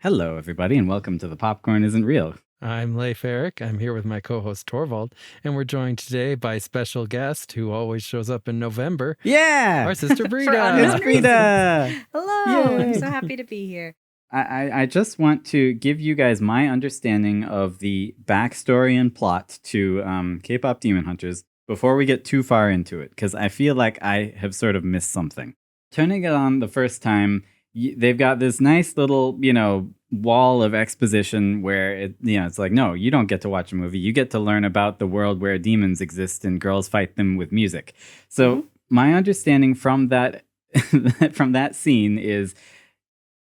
Hello, everybody, and welcome to The Popcorn Isn't Real. I'm Leif Eric. I'm here with my co-host Torvald, and we're joined today by special guest who always shows up in November. Yeah! Our sister For Brita. unknown Brita! Hello, Yay. I'm so happy to be here. I just want to give you guys my understanding of the backstory and plot to K-Pop Demon Hunters before we get too far into it, because I feel like I have sort of missed something. Turning it on the first time, they've got this nice little, wall of exposition where it's like, no, you don't get to watch a movie. You get to learn about the world where demons exist and girls fight them with music. So my understanding from that from that scene is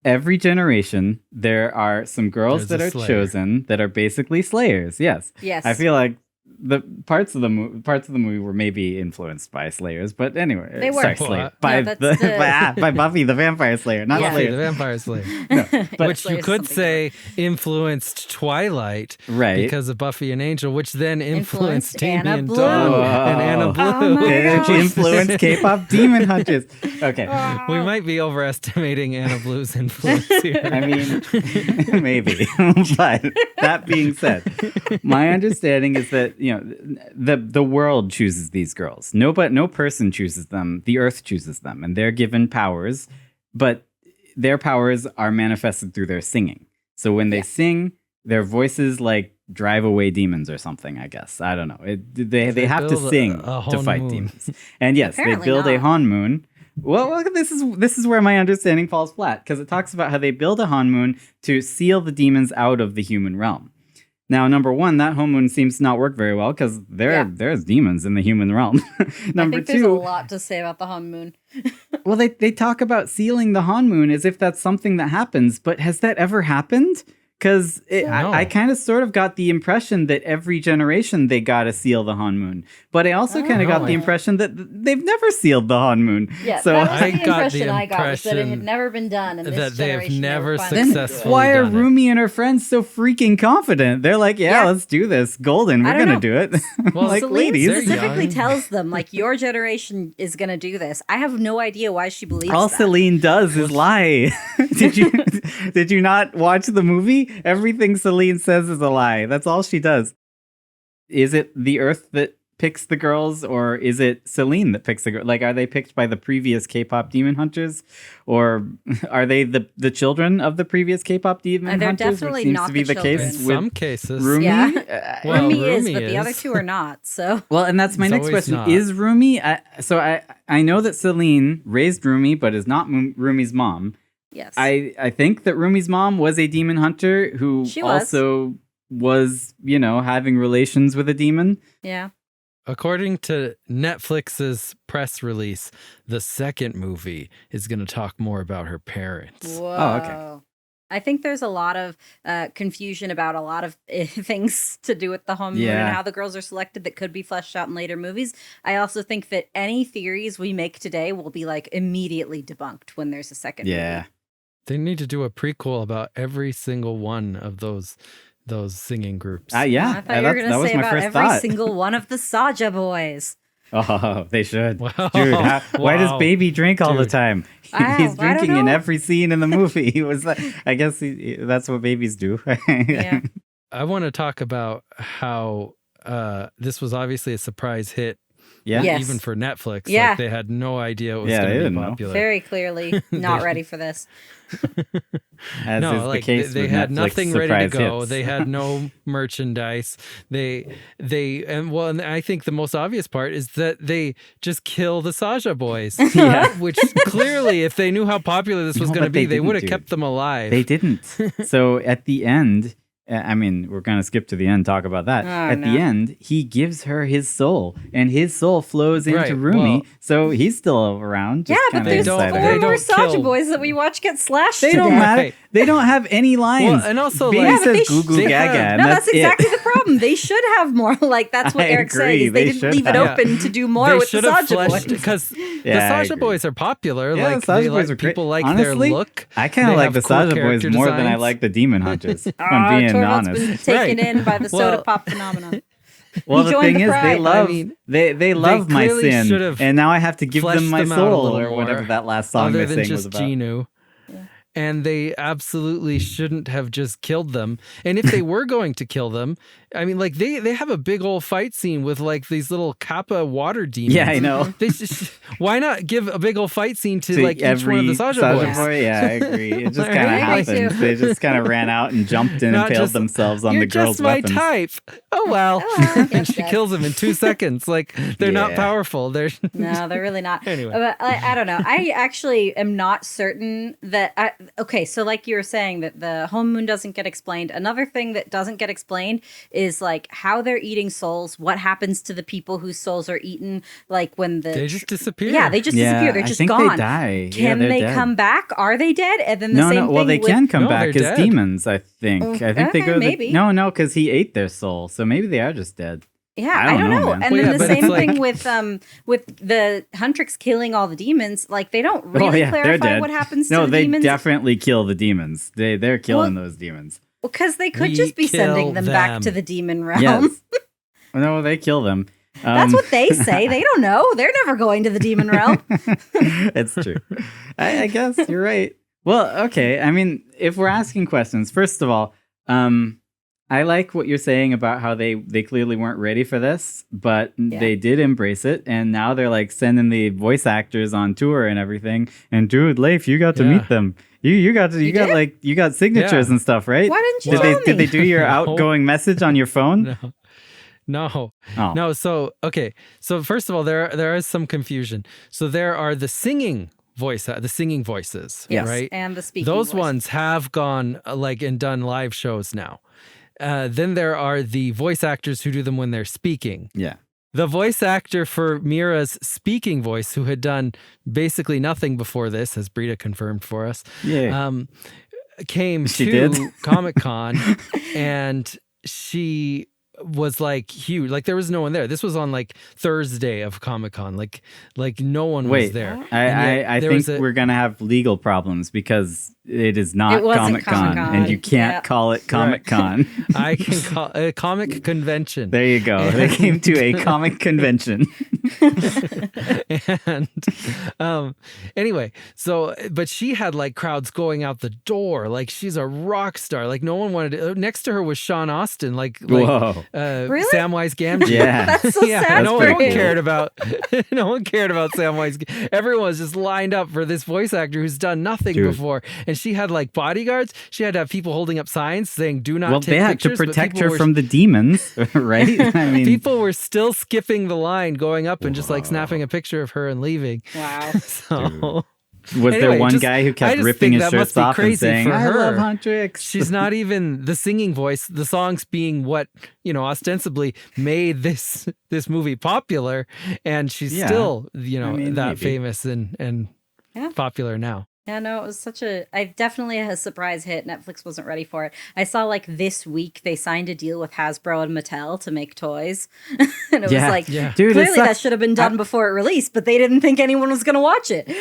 every generation there are some girls There's that a are slayer. chosen that are basically slayers. Yes. Yes. I feel like the parts of the movie were maybe influenced by Slayers, but anyway, They were. sorry, Slayer, What? by No, that's by Buffy the Vampire Slayer, not Yeah. Buffy Slayer. the Vampire Slayer. but- Which you Slayer's could something say influenced Twilight Right. because of Buffy and Angel, which then influenced Influenced Anna Damien Blue. Dawn and Anna Oh. Blue. Oh my It gosh. influenced K-pop Demon Hunters. Okay. We might be overestimating Anna Blue's influence here. I mean, maybe. But that being said, my understanding is that, the world chooses these girls. No person chooses them. The earth chooses them, and they're given powers, but their powers are manifested through their singing. So when they sing, their voices like drive away demons or something, I guess. I don't know. They have to build sing a to fight honmoon. demons. And yes, Apparently they build a not. honmoon. Well, this is where my understanding falls flat, because it talks about how they build a honmoon to seal the demons out of the human realm. Now, number one, that honmoon seems to not work very well because there's demons in the human realm. Number I think there's a two, lot to say about the honmoon. well, they talk about sealing the honmoon as if that's something that happens, but has that ever happened? Because No. I kind of sort of got the impression that every generation they got to seal the honmoon. But I also kind of got no. the impression that they've never sealed the honmoon. Yeah, So that was I the got the impression I got, was that it had impression never been done. And this that they have generation never finally then did it. successfully why are done it. Rumi and her friends so freaking confident? They're like, yeah, Yeah. let's do this. Golden, I we're don't going know. to do it. Well, like, Celine ladies. They're specifically young. tells them, like, your generation is going to do this. I have no idea why she believes All that. Celine does is lie. Did you not watch the movie? Everything Celine says is a lie. That's all she does. Is it the Earth that picks the girls, or is it Celine that picks the girls? Like, are they picked by the previous K-pop Demon Hunters, or are they the children of the previous K-pop Demon They're Hunters? definitely which seems not to be the the case In children. with some cases. Rumi. Yeah. Well, Rumi is, Rumi but the other is. two are not. So Well, and that's my It's next always question. not. Is Rumi... I know that Celine raised Rumi, but is not Rumi's mom. yes, I think that Rumi's mom was a demon hunter who She was. also was, having relations with a demon. yeah. According to Netflix's press release, the second movie is going to talk more about her parents. Whoa. Oh, okay. I think there's a lot of confusion about a lot of things to do with the honmoon Yeah. and how the girls are selected that could be fleshed out in later movies. I also think that any theories we make today will be like immediately debunked when there's a second movie. They need to do a prequel about every single one of those singing groups. Yeah. I thought you were going that to was say my about first every thought. single one of the Saja boys. Oh, they should. Wow. Dude, why does Wow. Baby drink all the Dude. time? I He's don't drinking in know. every scene in the movie. He was like, I guess that's what babies do. Yeah. I want to talk about how this was obviously a surprise hit, Yeah. Yes. even for Netflix. Yeah. Like, they had no idea it was Yeah, they going to didn't be know. popular. Very clearly not ready for this. As No, is the like case they with had Netflix nothing ready to surprise go. hits. They had no merchandise. And I think the most obvious part is that they just kill the Saja boys. Yeah. Which clearly, if they knew how popular this was No, going to but be, they they would have didn't, kept them alive. They didn't. So at the end, I mean, we're going to skip to the end, talk about that. Oh, At no. the end, he gives her his soul, and his soul flows into Right, Rumi, well- so he's still around. Yeah, just but kinda there's don't- inside of four her. they more don't Saja kill- boys that we watch get slashed They to don't death. matter. Right. They don't have any lines. Well, and also, Baby like- Yeah, but says they goo goo they gaga, have- and No, that's that's exactly it. the problem. They should have more. Like, that's what I Eric's agree. saying. Is they They didn't should leave it have. open to do more They with the should have Saja fleshed boys. because Yeah, I the Saja agree. boys are popular. Yeah, Like the Saja they boys like are great. people like Honestly, their look. I kind of They like the have cool Saja boys character more than I designs. like the Demon Hunters. If I'm being Torvald's honest. been taken Right. in by the Well- soda pop phenomenon. Well, He the joined thing the is, they pride. love I mean, they love my clearly sin, should have and now I have to give them fleshed my them out a soul little or whatever more, that last song other they than sang was just about. Jinu. and they absolutely shouldn't have just killed them. And if they were going to kill them, I mean, like they have a big old fight scene with like these little Kappa water demons. Yeah, I know. They just, why not give a big old fight scene to like each one of the Saja boys? Boy, yeah, I agree. It just kind of Right, me happened. too. They just kind of ran out and jumped in and Not impaled just, themselves on You're the girls' just my weapons. type. Oh well. Oh, And she kills them in 2 seconds. Like they're not Yeah. powerful. They're No, they're really not. Anyway. But I don't know. I actually am not certain that. Okay, so like you were saying that the honmoon doesn't get explained. Another thing that doesn't get explained is like how they're eating souls. What happens to the people whose souls are eaten? Like when they just disappear. Yeah, they just disappear. They're just I think gone. they die. Can they're they dead. come back? Are they dead? And then the No, same no. thing. Well, they with, can come No, back they're as dead. demons. I think. I think they okay, go. maybe. No, because he ate their soul, so maybe they are just dead. Yeah, I don't know, man. And Well, then yeah, the but same it's like- thing with the Huntrix killing all the demons. Like they don't really they're clarify dead. what happens No, to the they demons. definitely kill the demons. They're killing those demons. Because they could We just be sending kill them back them. to the demon realm. Yes. No, they kill them. That's what they say. They don't know. They're never going to the demon realm. It's true. I guess you're right. Well, okay. I mean, if we're asking questions, first of all, I like what you're saying about how they clearly weren't ready for this, but they did embrace it, and now they're like sending the voice actors on tour and everything. And dude, Leif, you got to meet them. You got signatures and stuff, right? Why didn't you Did tell me? they do your No. outgoing message on your phone? No. Oh. No. So okay. So first of all, there is some confusion. So there are the singing voices, Yes, right? and the speaking Those voice. ones have gone like and done live shows now. Then there are the voice actors who do them when they're speaking. Yeah. The voice actor for Mira's speaking voice, who had done basically nothing before this, as Brita confirmed for us, Yeah. came She to did? Comic-Con and she was like huge. Like there was no one there. This was on like Thursday of Comic-Con. Like no one was Wait, there. I there think was we're gonna have legal problems because it is not It wasn't Comic-Con, Comic-Con. and you can't Yeah. call it Comic-Con. I can call a comic convention. There you go. They came to a comic convention. And anyway, so but she had like crowds going out the door. Like she's a rock star. Like no one wanted to, next to her was Sean Austin. Like Whoa. Really? Samwise Gamgee. Yeah. That's so sad no for one him. cared about no one cared about Samwise. Everyone was just lined up for this voice actor who's done nothing Dude. before, and she had like bodyguards. She had to have people holding up signs saying "Do not Well, take they had to pictures." but protect people her were- from the demons, right? I mean, People were still skipping the line, going up and just like snapping a picture of her and leaving. Wow. So was there anyway, one just- guy who I kept just ripping think his that shirts must be off and crazy saying, for "I her. love Huntrix"? she's not even the singing voice, the songs being what, ostensibly made this movie popular, and she's Yeah. still, I mean, that maybe. famous and Yeah. popular now. Yeah, no, it was definitely a surprise hit. Netflix wasn't ready for it. I saw like this week they signed a deal with Hasbro and Mattel to make toys. And it Yeah. was like, Yeah. Dude, it clearly that sucks. should have been done before it released, but they didn't think anyone was going to watch it.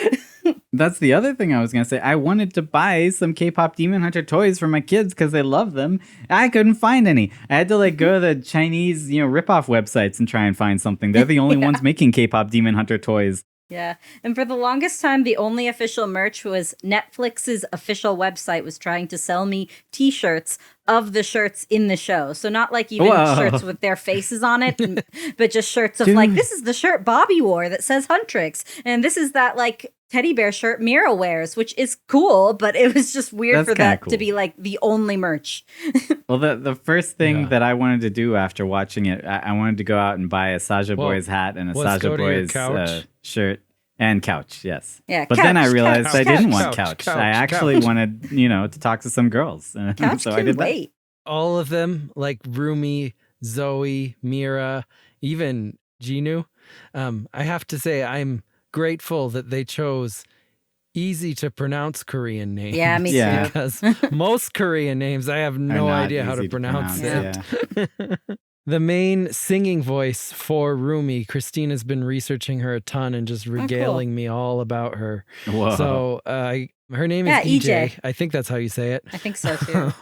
That's the other thing I was going to say. I wanted to buy some K-pop Demon Hunter toys for my kids because they love them. I couldn't find any. I had to like go to the Chinese, rip-off websites and try and find something. They're the only ones making K-pop Demon Hunter toys. Yeah. And for the longest time, the only official merch was Netflix's official website was trying to sell me t-shirts of the shirts in the show. So not like even Whoa. shirts with their faces on it, but just shirts of Dude. like, this is the shirt Bobby wore that says Huntrix. And this is that like teddy bear shirt Mira wears, which is cool, but it was just weird That's for kinda that cool. to be like the only merch. Well, the first thing Yeah. that I wanted to do after watching it, I wanted to go out and buy a Saja Well, Boys hat and a let's go Saja to your Boys couch. shirt and couch, yes. Yeah, But then I couch, realized couch, I didn't couch. want couch. Couch, I actually couch. wanted, to talk to some girls. Couch so I can did that. wait. All of them, like Rumi, Zoe, Mira, even Jinu. I have to say, I'm grateful that they chose easy to pronounce Korean names. Yeah, me Yeah. too. Because most Korean names, I have Are no not idea how easy to pronounce pronounce, it. Yeah. The main singing voice for Rumi, Christina's been researching her a ton and just regaling me all about her. Whoa. So her name is Yeah, EJ. EJ. I think that's how you say it. I think so too.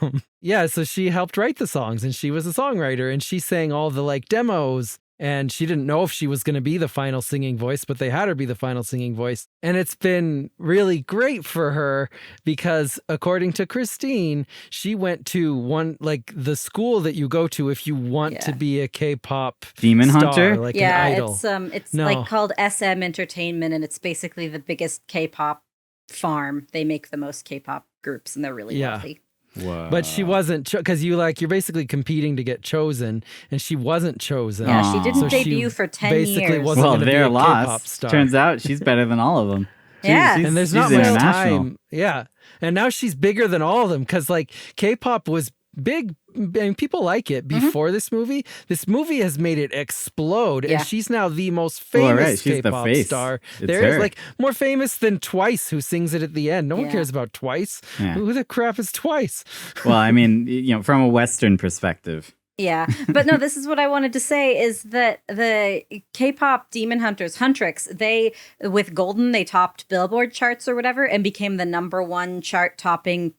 Yeah, so she helped write the songs and she was a songwriter and she sang all the like demos and she didn't know if she was going to be the final singing voice, but they had her be the final singing voice. And it's been really great for her because according to Christine, she went to the school that you go to if you want to be a K-pop Demon star, Hunter? like an idol. It's like called SM Entertainment, and it's basically the biggest K-pop farm. They make the most K-pop groups, and they're really wealthy. Whoa. But she wasn't, because you're basically competing to get chosen, and she wasn't chosen. Yeah, she didn't So she debut for 10 basically years. wasn't Well, gonna be they're a K-pop lost. star. Turns out she's better than all of them. Yeah. And there's she's not much international. time. Yeah. And now she's bigger than all of them because like K-pop was big. I mean, people like it before this movie. This movie has made it explode, and she's now the most famous She's the K-pop face. star. It's There's her. like more famous than Twice, who sings it at the end. No one cares about Twice. Yeah. Who the crap is Twice? Well, I mean, from a Western perspective. Yeah, but no, this is what I wanted to say is that the K-pop Demon Hunters, Huntrix, they, with Golden, they topped Billboard charts or whatever and became the #1 chart-topping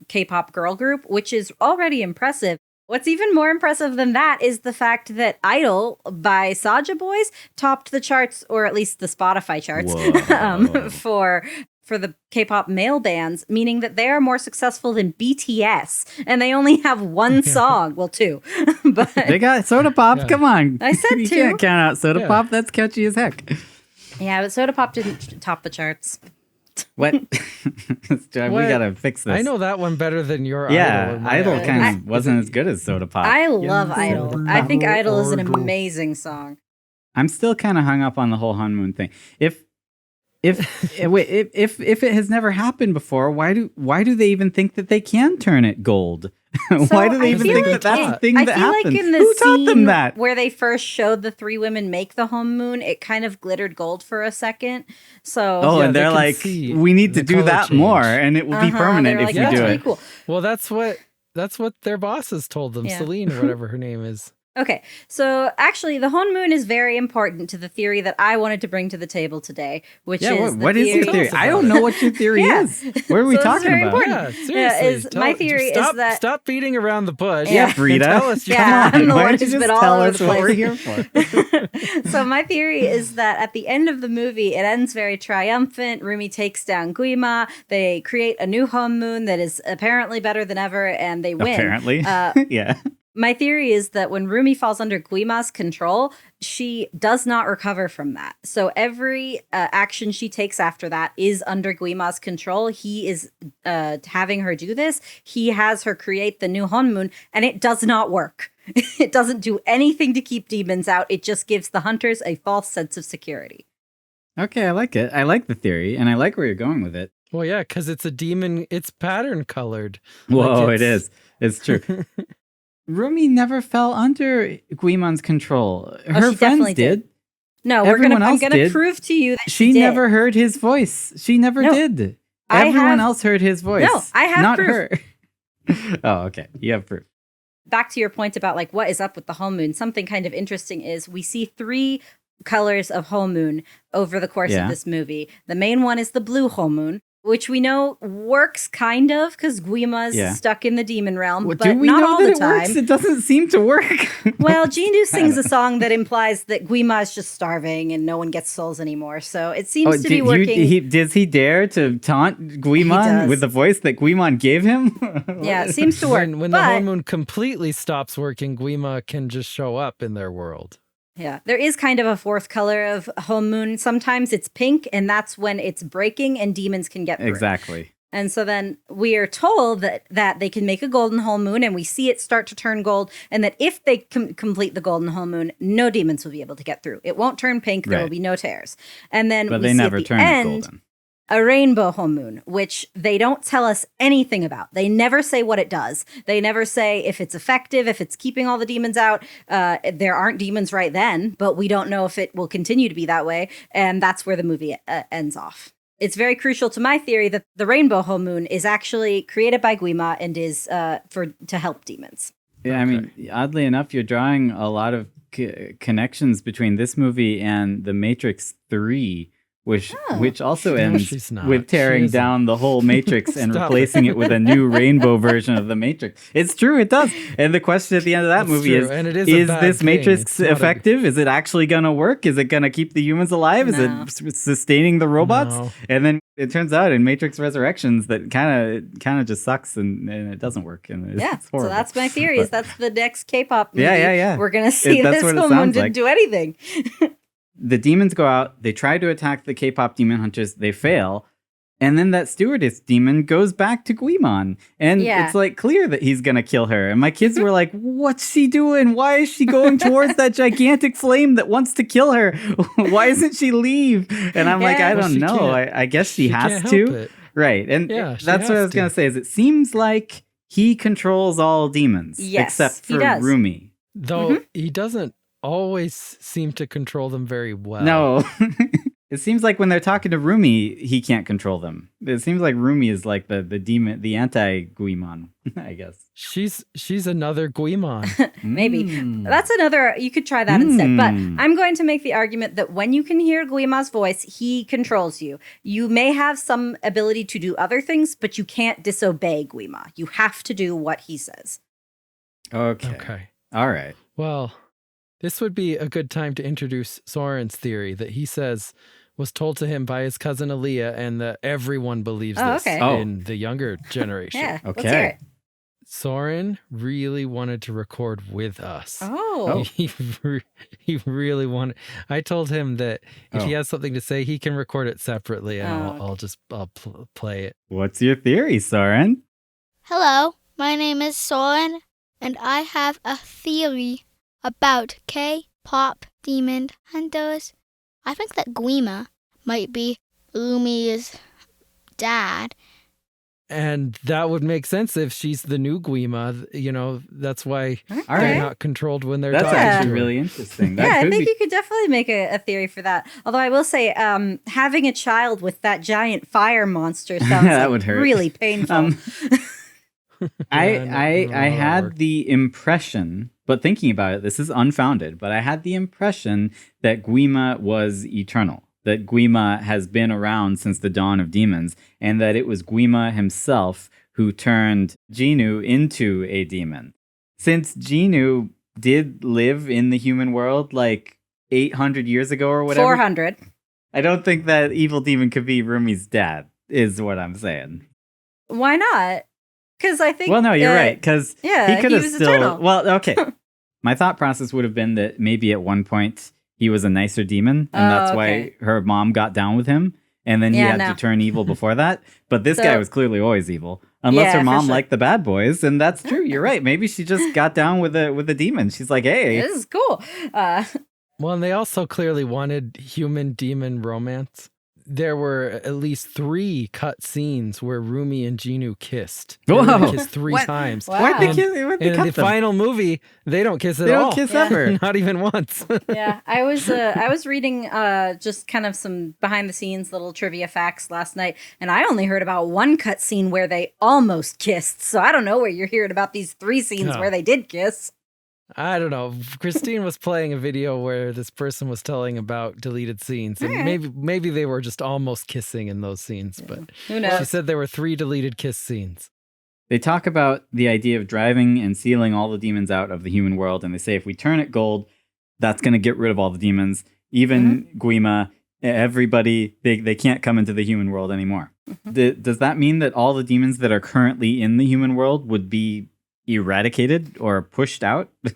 K-pop girl group, which is already impressive. What's even more impressive than that is the fact that Idol by Saja Boys topped the charts, or at least the Spotify charts, for the K-pop male bands, meaning that they are more successful than BTS, and they only have one song. Well, two. But They got Soda Pop. Yeah. Come on. I said You two. can't count out Soda Pop. That's catchy as heck. yeah, but Soda Pop didn't top the charts. What? We gotta fix this. I know that one better than your Yeah, Idol. or my Idol kind of wasn't as good as Soda Pop. I love Idol. I think Idol is an amazing song. I'm still kind of hung up on the whole honmoon thing. If it has never happened before, why do they even think that they can turn it gold? Why do they even think that that's the thing that happens? I feel like in the Who taught them scene that? where they first showed the three women make the honmoon, it kind of glittered gold for a second. So Oh, Yeah, and they they're can like, see we need to the do color that change. more, and it will be permanent they were if like, we that's do really it. cool. Well, that's what their bosses told them. Yeah. Celine or whatever her name is. Okay, so actually, the honmoon is very important to the theory that I wanted to bring to the table today, which is what is your theory? I don't know what your theory Yeah. is. What are we So this is talking very about? important. Yeah, seriously. My theory is that- stop beating around the bush. Yeah, and Frida. Tell us your Yeah, I'm the Why one don't you who's just been all tell over us the what we're place. here for? So my theory is that at the end of the movie, it ends very triumphant. Rumi takes down Gwi-Ma. They create a new honmoon that is apparently better than ever, and they win. Apparently. Yeah. My theory is that when Rumi falls under Gwi-Ma's control, she does not recover from that. So every action she takes after that is under Gwi-Ma's control. He is having her do this. He has her create the new honmoon, and it does not work. It doesn't do anything to keep demons out. It just gives the hunters a false sense of security. Okay, I like it. I like the theory, and I like where you're going with it. Well, yeah, because it's a demon. It's pattern colored. Whoa, Like it is. It's true. Rumi never fell under Gwi-Ma's control. Her she friends definitely did. did. No, Everyone I'm else gonna did. prove to you that She did. never heard his voice. She never No, did. I Everyone have- else heard his voice. No, I have not proof. her. Oh, okay. You have proof. Back to your point about like what is up with the honmoon, something kind of interesting is we see 3 colors of honmoon over the course Yeah. of this movie. The main one is the blue honmoon, which we know works kind of because Gwi-Ma's Yeah. stuck in the demon realm, Well, but do we not know all that the it time. works? It doesn't seem to work. Well, Jinu sings a song that implies that Gwi-Ma is just starving and no one gets souls anymore. So it seems to be working. Does he dare to taunt He Gwi-Ma does. with the voice that Gwi-Ma gave him? Yeah, it seems to work. When the but, honmoon completely stops working, Gwi-Ma can just show up in their world. yeah, there is kind of a 4th color of honmoon. Sometimes it's pink, and that's when it's breaking and demons can get through it. Exactly. And so then we are told that they can make a golden honmoon, and we see it start to turn gold, and that if they complete the golden honmoon, no demons will be able to get through. It won't turn pink. There will Right. be no tears. And then But we they see never at the turn it end golden. a rainbow honmoon, which they don't tell us anything about. They never say what it does. They never say if it's effective, if it's keeping all the demons out. There aren't demons right then, but we don't know if it will continue to be that way. And that's where the movie ends off. It's very crucial to my theory that the rainbow honmoon is actually created by Gwi-Ma and is to help demons. Yeah, I mean, oddly enough, you're drawing a lot of connections between this movie and The Matrix 3, which also No, ends she's not. with She tearing isn't. down the whole Matrix and Stop replacing it. it with a new rainbow version of the Matrix. It's true, it does. And the question at the end of that That's movie true, and it is a is bad this thing. Matrix It's not a- effective? Is it actually going to work? Is it going to keep the humans alive? Is No. it sustaining the robots? No. And then it turns out in Matrix Resurrections that kind of just sucks and it doesn't work. And it's, Yeah, it's horrible. so that's my theories. But- That's the next K-pop movie. Yeah. We're gonna see That's this what it Honmoon sounds didn't like. do anything. The demons go out, they try to attack the K-pop demon hunters, they fail, and then that stewardess demon goes back to Gwi-Ma. And Yeah. it's like clear that he's gonna kill her. And my kids were like, what's she doing? Why is she going towards that gigantic flame that wants to kill her? Why doesn't she leave? And I'm like, Yeah. I Well, don't she know. can't- I guess she has can't to. help it. Right. And Yeah, she that's what I has was gonna to. say is it seems like he controls all demons. Yes, except he for does. Rumi. Though he doesn't always seem to control them very well. No. It seems like when they're talking to Rumi, he can't control them. It seems like Rumi is like the demon, the anti-Gwi-Ma, I guess. She's another Gwi-Ma. Maybe. Mm. That's another, you could try that instead. But Mm. I'm going to make the argument that when you can hear Gwi-Ma's voice, he controls you. You may have some ability to do other things, but you can't disobey Gwi-Ma. You have to do what he says. Okay. All right. Well, this would be a good time to introduce Soren's theory that he says was told to him by his cousin Aaliyah, and that everyone believes Oh, this okay. Oh. in the younger generation. Yeah. Let's Okay. hear it. Soren really wanted to record with us. Oh. He really wanted. I told him that if he Oh. has something to say, he can record it separately, and Oh, I'll play it. What's your theory, Soren? Hello, my name is Soren, and I have a theory about K-pop demon hunters. I think that Gwi-Ma might be Rumi's dad. And that would make sense if she's the new Gwi-Ma. You know, that's why All they're right. not controlled when they're That's talking actually to her. really interesting. That Yeah, I could think be- you could definitely make a theory for that. Although I will say, having a child with that giant fire monster sounds That like would hurt. really painful. I Yeah, I don't know how that had worked. the impression, but thinking about it, this is unfounded, but I had the impression that Gwi-Ma was eternal, that Gwi-Ma has been around since the dawn of demons, and that it was Gwi-Ma himself who turned Jinu into a demon. Since Jinu did live in the human world like 800 years ago or whatever, 400. I don't think that evil demon could be Rumi's dad, is what I'm saying. Why not? Because I think. Well, no, you're right. Because yeah, he could he have was still. eternal. Well, okay. My thought process would have been that maybe at one point he was a nicer demon, and that's okay. why her mom got down with him, and then he Yeah, had no. to turn evil before that. But this So- guy was clearly always evil, unless Yeah, her for mom sure. liked the bad boys, and that's true. You're right. Maybe she just got down with a demon. She's like, hey, This is cool. Well, and they also clearly wanted human-demon romance. There were at least 3 cut scenes where Rumi and Jinu kissed. They Whoa. were kissed 3 What? times. Wow. why'd they And- kiss? Why'd they And in cut the them? final movie, they don't kiss at They all. don't kiss Yeah. ever. Not even once. Yeah, I was reading just kind of some behind the scenes little trivia facts last night, and I only heard about one cut scene where they almost kissed. So I don't know where you're hearing about these 3 scenes Oh. where they did kiss. I don't know. Christine was playing a video where this person was telling about deleted scenes, and Alright. maybe they were just almost kissing in those scenes. But Who she knows? said there were 3 deleted kiss scenes. They talk about the idea of driving and sealing all the demons out of the human world, and they say if we turn it gold, that's going to get rid of all the demons. Even Gwi-Ma, everybody, they can't come into the human world anymore. Does that mean that all the demons that are currently in the human world would be eradicated or pushed out? We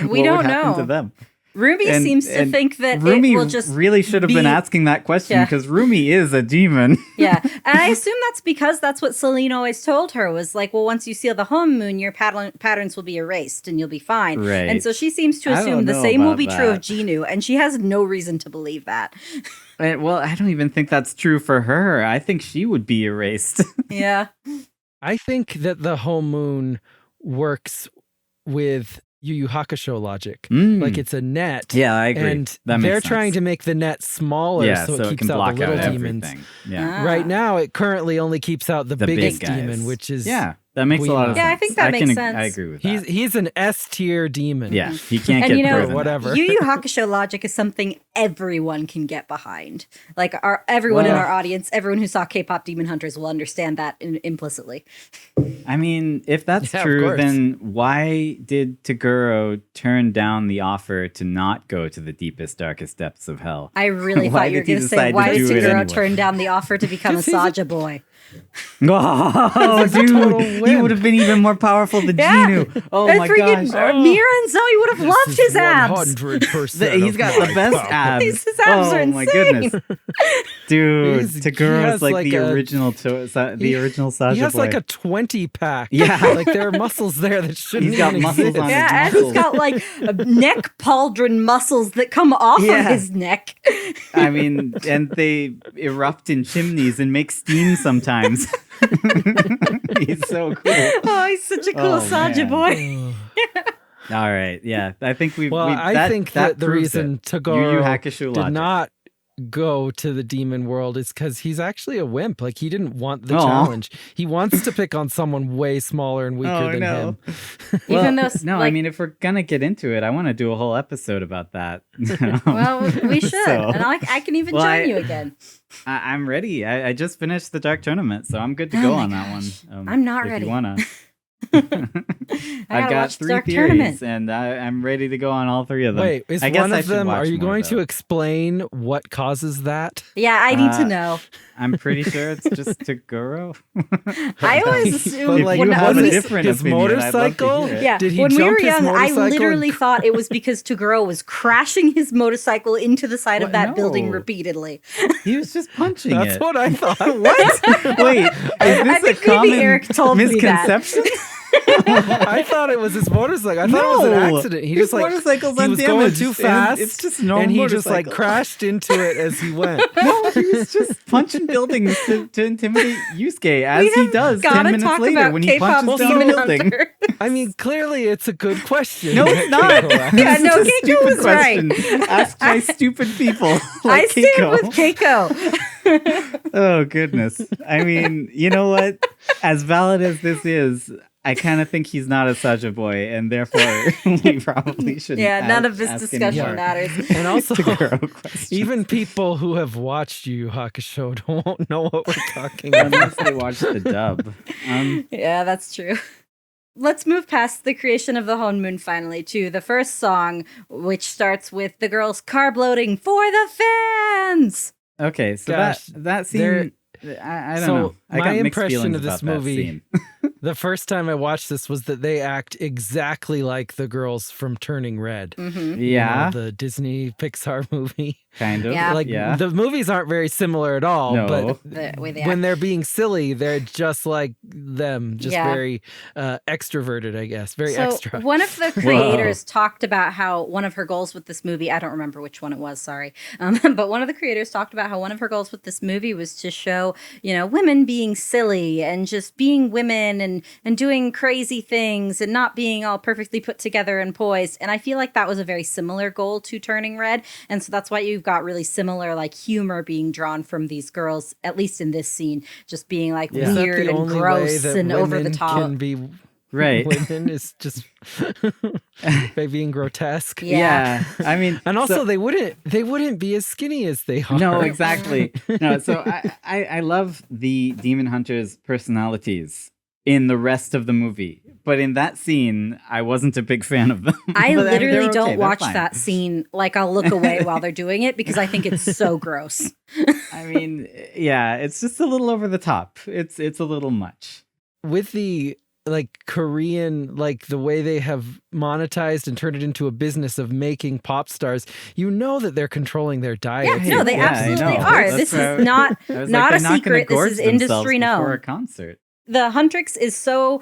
What don't would happen know. to them? Ruby And- seems to and think that Rumi it will just really should have been be- asking that question Yeah. because Rumi is a demon. yeah, and I assume that's because that's what Celine always told her was like, well, once you seal the honmoon, your patterns will be erased and you'll be fine. Right. And so she seems to I assume don't the know same will about be true of that. Jinu, and she has no reason to believe that. Well, I don't even think that's true for her. I think she would be erased. Yeah. I think that the honmoon works with Yu Yu Hakusho logic. Mm. Like it's a net. Yeah, I agree. And That makes they're sense. trying to make the net smaller yeah, so, it keeps can out block the little out demons. everything. Yeah. Ah. Right now, it currently only keeps out the The big biggest guys. demon, which is Yeah. That makes a lot of Gwi-Ma. sense. Yeah, I think that makes sense. I agree with that. He's an S tier demon. Yeah, he can't And get you know, further than whatever. Yu Yu Hakusho logic is something everyone can get behind. Like everyone in Well- our audience, everyone who saw K-pop Demon Hunters will understand that implicitly. I mean, if that's Yeah, of true, course. then why did Taguro turn down the offer to not go to the deepest, darkest depths of hell? I really Why thought you were did he going to say, decide to why did do it Taguro anyway? turn down the offer to become a 'Cause he's a- Saja boy? Oh, He's a total dude, he wimp. would have been even more powerful than Yeah. Jinu. Oh And my freaking gosh. Mira and Zoe would have loved his abs. 100% He's got the best abs. His abs oh are my insane. goodness, dude! He Taguro has is like like the a- original, the original Saja He has boy. like a 20 pack. Yeah. Like there are muscles there that shouldn't He's got even muscles exist. on Yeah, and his he's got like neck pauldron muscles that come off Yeah. of his neck. I mean, and they erupt in chimneys and make steam sometimes. He's so cool. Oh, he's such a cool Oh, Saja man. boy. All right, yeah, I think we've. Well, I think that the proves reason it. Yu Yu Tagoro Hakusho did logic. not go to the demon world is because he's actually a wimp. Like he didn't want the Aw. challenge. He wants to pick on someone way smaller and weaker Oh, than no. him. Even though, no, I like- mean, if we're gonna get into it, I want to do a whole episode about that. Well, we should. So- And I can even Well, join you again. I'm ready. I just finished the Dark Tournament, so I'm good to Oh go my on that one. gosh. I'm not if ready. You wanna? I I've gotta got watch the 3 Dark theories, Tournament. and I'm ready to go on all 3 of them. Wait, is I guess one I of should them? watch Are you more, going though. to explain what causes that? Yeah, I need to Uh, know. I'm pretty sure it's just Taguro. I always But, assumed like, when you I have was a different his opinion, I'd love to motorcycle? hear it. Yeah, Did he when we jump were his young, I motorcycle and literally thought it was because Taguro was crashing his motorcycle into the side of What? that building No. repeatedly. He was just punching That's it. what I thought. What? Wait, is I this a think maybe common Eric told me that. misconception? I thought it was his motorcycle. I thought it was an No. accident. He His just like motorcycle's he was going undamaged, too and fast. it's just a normal and he just like motorcycle. crashed into it as he went. No, he was just punching buildings to intimidate Yusuke, as We he have does 10 gotta minutes talk later about when he K-pop punches down a Demon building. Hunter. I mean, clearly it's a good question. No, it's not. Keiko asked. Yeah, This no, is a Keiko stupid was right. question. Asked by stupid people I like stand Keiko. with Keiko. Oh, goodness. I mean, you know what? As valid as this is, I kind of think he's not a Saja boy, and therefore we probably shouldn't. Yeah, none of this ask any discussion more matters. And also, Taguro questions. even people who have watched Yu Yu Hakusho won't know what we're talking about. Unless they watch the dub. Yeah, that's true. Let's move past the creation of the honmoon finally to the first song, which starts with the girls carb loading for the fans. Okay, so Gosh, that scene, there- I don't so know. I my got mixed impression feelings of this about that movie- scene. The first time I watched this was that they act exactly like the girls from Turning Red. Mm-hmm. You Yeah, know, the Disney Pixar movie. kind of. Yeah. Like yeah. the movies aren't very similar at all, No. but The way they when act. they're being silly, they're just like them, just Yeah. very extroverted, I guess, very So extra. one of the creators talked about how one of her goals with this movie, I don't remember which one it was, sorry. But one of the creators talked about how one of her goals with this movie was to show, women being silly and just being women and doing crazy things and not being all perfectly put together and poised. And I feel like that was a very similar goal to Turning Red. And so that's why you've got really similar like humor being drawn from these girls, at least in this scene, just being like Is that the weird and only way gross that and over the women top. Can be Right. women is just by being grotesque. Yeah. I mean, And also so- they wouldn't be as skinny as they are. no, exactly. No, so I love the Demon Hunters' personalities in the rest of the movie, but in that scene, I wasn't a big fan of them. I But literally they're okay, don't they're watch fine. that scene. Like I'll look away while they're doing it because I think it's so gross. I mean, yeah, it's just a little over the top. It's a little much. With the like Korean, like the way they have monetized and turned it into a business of making pop stars, that they're controlling their diet. No, they Yeah, I absolutely know. are. That's This why is not I was not like, a they're not gonna secret. This gorge is themselves industry before a known. concert. The Huntrix is so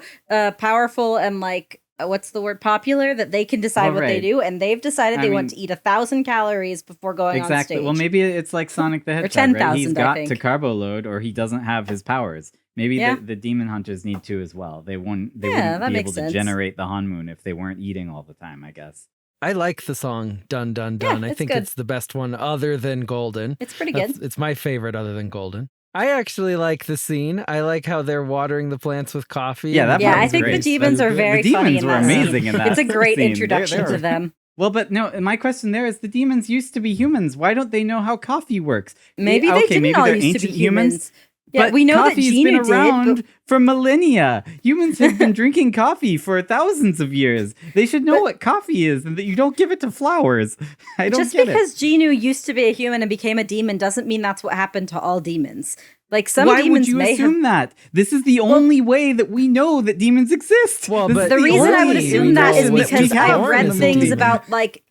powerful and like what's the word, popular, that they can decide Oh, what they right. do, and they've decided I they want mean- to eat 1,000 calories before going on Exactly. stage. Well, maybe it's like Sonic the Hedgehog, 10,000, right? He's I got think. to carbo load, or he doesn't have his powers. Maybe Yeah. the Demon Hunters need to as well. They wouldn't that be able makes to sense. generate the honmoon if they weren't eating all the time, I guess. I like the song Dun Dun Dun. I it's think good. it's the best one other than Golden. It's pretty good. It's my favorite other than Golden. I actually like the scene. I like how they're watering the plants with coffee. Yeah, that Yeah, part I was think great. the demons are very The funny demons in were that scene. amazing in that. It's a great scene. introduction to them. Well, but no, my question there is the demons used to be humans. Why don't they know how coffee works? Maybe Yeah, they okay, didn't maybe all they're used to be ancient humans. humans. Yeah, But we know that coffee's Jinu been did, around but for millennia. Humans have been drinking coffee for thousands of years. They should know what coffee is and that you don't give it to flowers. I don't just get because Jinu used to be a human and became a demon doesn't mean that's what happened to all demons. Like some Why would demons you may assume have. that? This is the only way that we know that demons exist. Well, This but is The reason I would only assume that is reason because we have I've read in the things movie. about like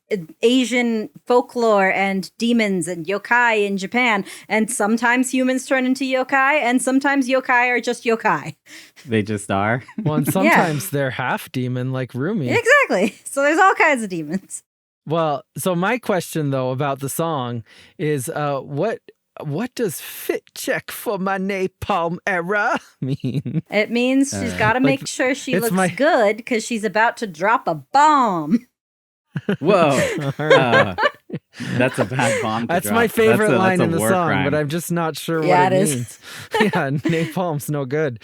Asian folklore and demons and yokai in Japan, and sometimes humans turn into yokai, and sometimes yokai are just yokai. They just are. Well, and sometimes they're half demon, like Rumi. Exactly. So there's all kinds of demons. Well, so my question though about the song is, what does fit check for my napalm era mean? It means she's got to make sure she it's looks my- good because she's about to drop a bomb. Whoa. All right. That's a bad bomb to That's drop. my favorite That's line a in the war song, crime. but I'm just not sure Yeah, what it it is. means. Yeah, napalm's no good.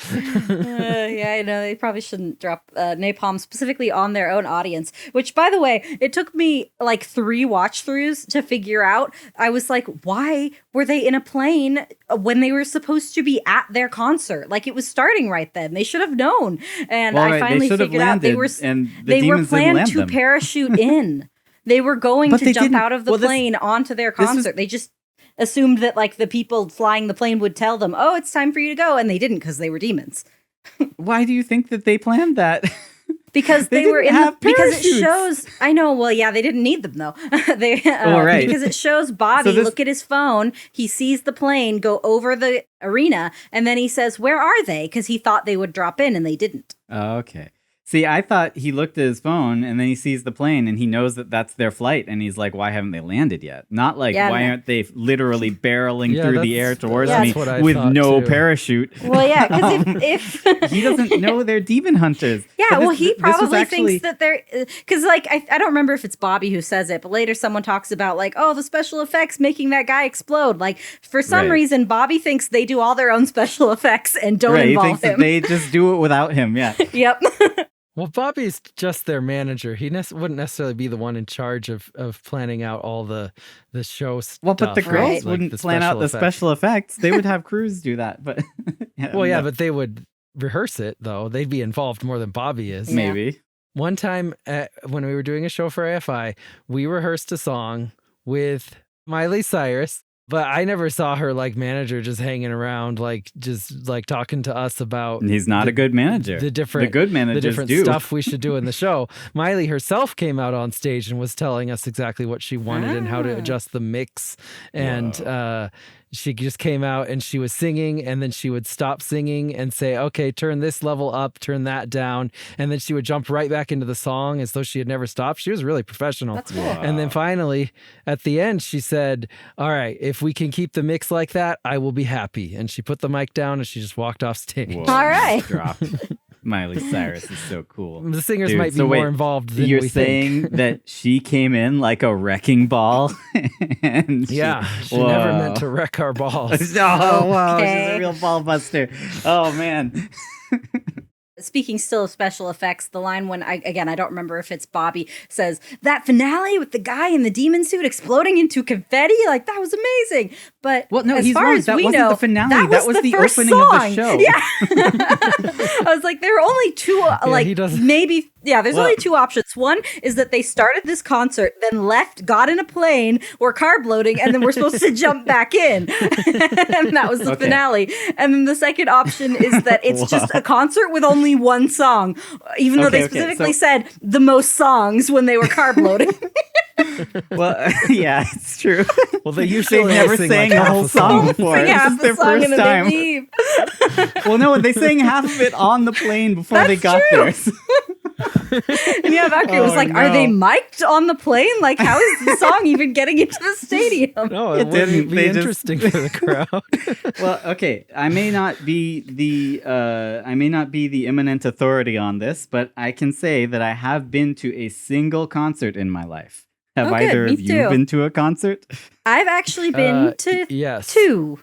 Yeah, I know. They probably shouldn't drop napalm specifically on their own audience, which, by the way, it took me like 3 watch throughs to figure out. I was like, why were they in a plane when they were supposed to be at their concert? Like, it was starting right then. They should have known. And Well, I right, they finally should have figured out they were, landed, and the they were demons didn't planned land to them. parachute in. They were going But to they jump didn't. out of the Well, this- plane onto their this was- concert. They just assumed that like the people flying the plane would tell them, "Oh, it's time for you to go," and they didn't because they were demons. Why do you think that they planned that? Because They they were didn't in the have because it parachutes. shows. I know. Well, yeah, they didn't need them though. They right. because it shows Bobby So this- look at his phone. He sees the plane go over the arena, and then he says, "Where are they?" Because he thought they would drop in, and they didn't. Oh, okay. See, I thought he looked at his phone and then he sees the plane and he knows that that's their flight and he's like, why haven't they landed yet? Not like, Yeah, why no. aren't they literally barreling Yeah, through the that's- air towards yeah, me that's what I with thought, no too. parachute? Well, yeah, because if He doesn't know they're demon hunters. Yeah, But well, this- he this was probably actually- thinks that they're because, like, I don't remember if it's Bobby who says it, but later someone talks about like, oh, the special effects making that guy explode. Like, for some Right. reason, Bobby thinks they do all their own special effects and don't Right, he involve thinks that him. they just do it without him. Yeah. Yep. Well, Bobby's just their manager. He wouldn't necessarily be the one in charge of planning out all the show stuff. Well, but the girls Right. like wouldn't the plan out special the effects. special effects. They would have crews do that. But Well, yeah, no, but they would rehearse it, though. They'd be involved more than Bobby is. Yeah. maybe. One time when we were doing a show for AFI, we rehearsed a song with Miley Cyrus, but I never saw her like manager just hanging around, like just like talking to us about And he's not the- a good manager. the different good the managers different do. stuff we should do in the show. Miley herself came out on stage and was telling us exactly what she wanted and how to Ah. adjust the mix. And she just came out and she was singing, and then she would stop singing and say, okay, turn this level up, turn that down. And then she would jump right back into the song as though she had never stopped. She was really professional. That's cool. And then finally, at the end, she said, all right, if we can keep the mix like that, I will be happy. And she put the mic down and she just walked off stage. Whoa, All right. nice drop. Miley Cyrus is so cool. The singers Dude, might be so wait, more involved than You're we saying think. that she came in like a wrecking ball? And Yeah, she never Whoa. meant to wreck our balls. Oh, wow. She's Okay. a real ball buster. Oh, man. Speaking still of special effects, the line when I don't remember if it's Bobby says that finale with the guy in the demon suit exploding into confetti, like that was amazing. But Well, no, as he's far wrong. as That we wasn't know, the finale. That That was the first opening of the song. show. Yeah, I was like, there are only two, he doesn't- maybe. Yeah, there's Well- only two options. One is that they started this concert, then left, got in a plane, were carb loading, and then we're supposed to jump back in. And that was the Okay. finale. And then the second option is that it's just Wow. a concert with only one song, even though Okay, they okay, specifically so- said the most songs when they were carb loading. Well, yeah, it's true. Well, they They've usually never sing sang like the half whole a song before. Sing This half is the their song first and then time. they leave. Well, no, they sang half of it on the plane before they That's got true. there. And yeah, Valkyrie was Oh, like, "Are they no. mic'd on the plane? Like, how is the song even getting into the stadium?" No, It it wouldn't didn't. be They just- interesting for the crowd. Well, okay, I may not be the imminent authority on this, but I can say that I have been to a single concert in my life. Have Oh, good, either me of you too. been to a concert? I've actually been to yes. two.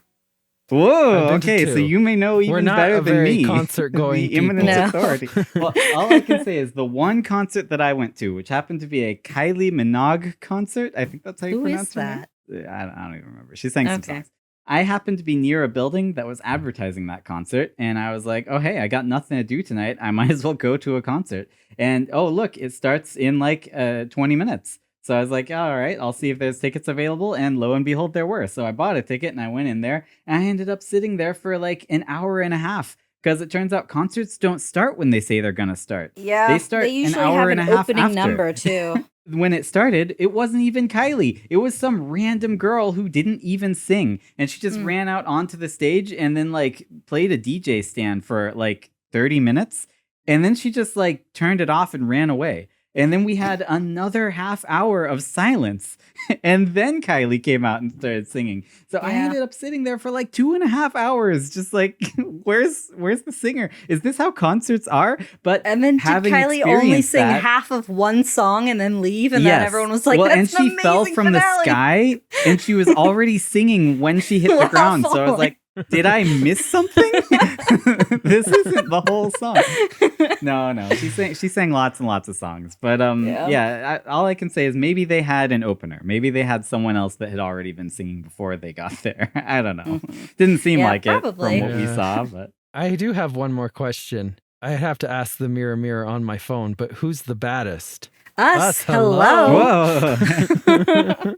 Whoa, I've been to okay, two. so you may know even We're not better a than very me. concert-going The imminent people. No. authority. Well, all I can say is the one concert that I went to, which happened to be a Kylie Minogue concert. I think that's how you Who pronounce is her name. that? I don't even remember. She sang some Okay. songs. I happened to be near a building that was advertising that concert, and I was like, oh, hey, I got nothing to do tonight. I might as well go to a concert. And oh, look, it starts in like 20 minutes. So I was like, all right, I'll see if there's tickets available. And lo and behold, there were. So I bought a ticket and I went in there, and I ended up sitting there for like an hour and a half. Because it turns out concerts don't start when they say they're going to start. Yeah, They start an usually hour have and an a half opening after. number too. When it started, it wasn't even Kylie. It was some random girl who didn't even sing. And she just ran out onto the stage and then like played a DJ stand for like 30 minutes. And then she just like turned it off and ran away. And then we had another half hour of silence. And then Kylie came out and started singing. So I Yeah. ended up sitting there for like 2.5 hours, just like, where's the singer? Is this how concerts are? But And then did having Kylie only experienced sing that- half of one song and then leave? And then Yes. everyone was like, well, that's and an she fell amazing from finale. the sky, and she was already singing when she hit the While ground. So I was falling. like, did I miss something? This isn't the whole song. No. She sang lots and lots of songs. But all I can say is maybe they had an opener. Maybe they had someone else that had already been singing before they got there. I don't know. Didn't seem Yeah, like probably. it from what we Yeah. saw, but I do have one more question. I have to ask the mirror, mirror on my phone, but who's the baddest? Us, hello. hello. whoa.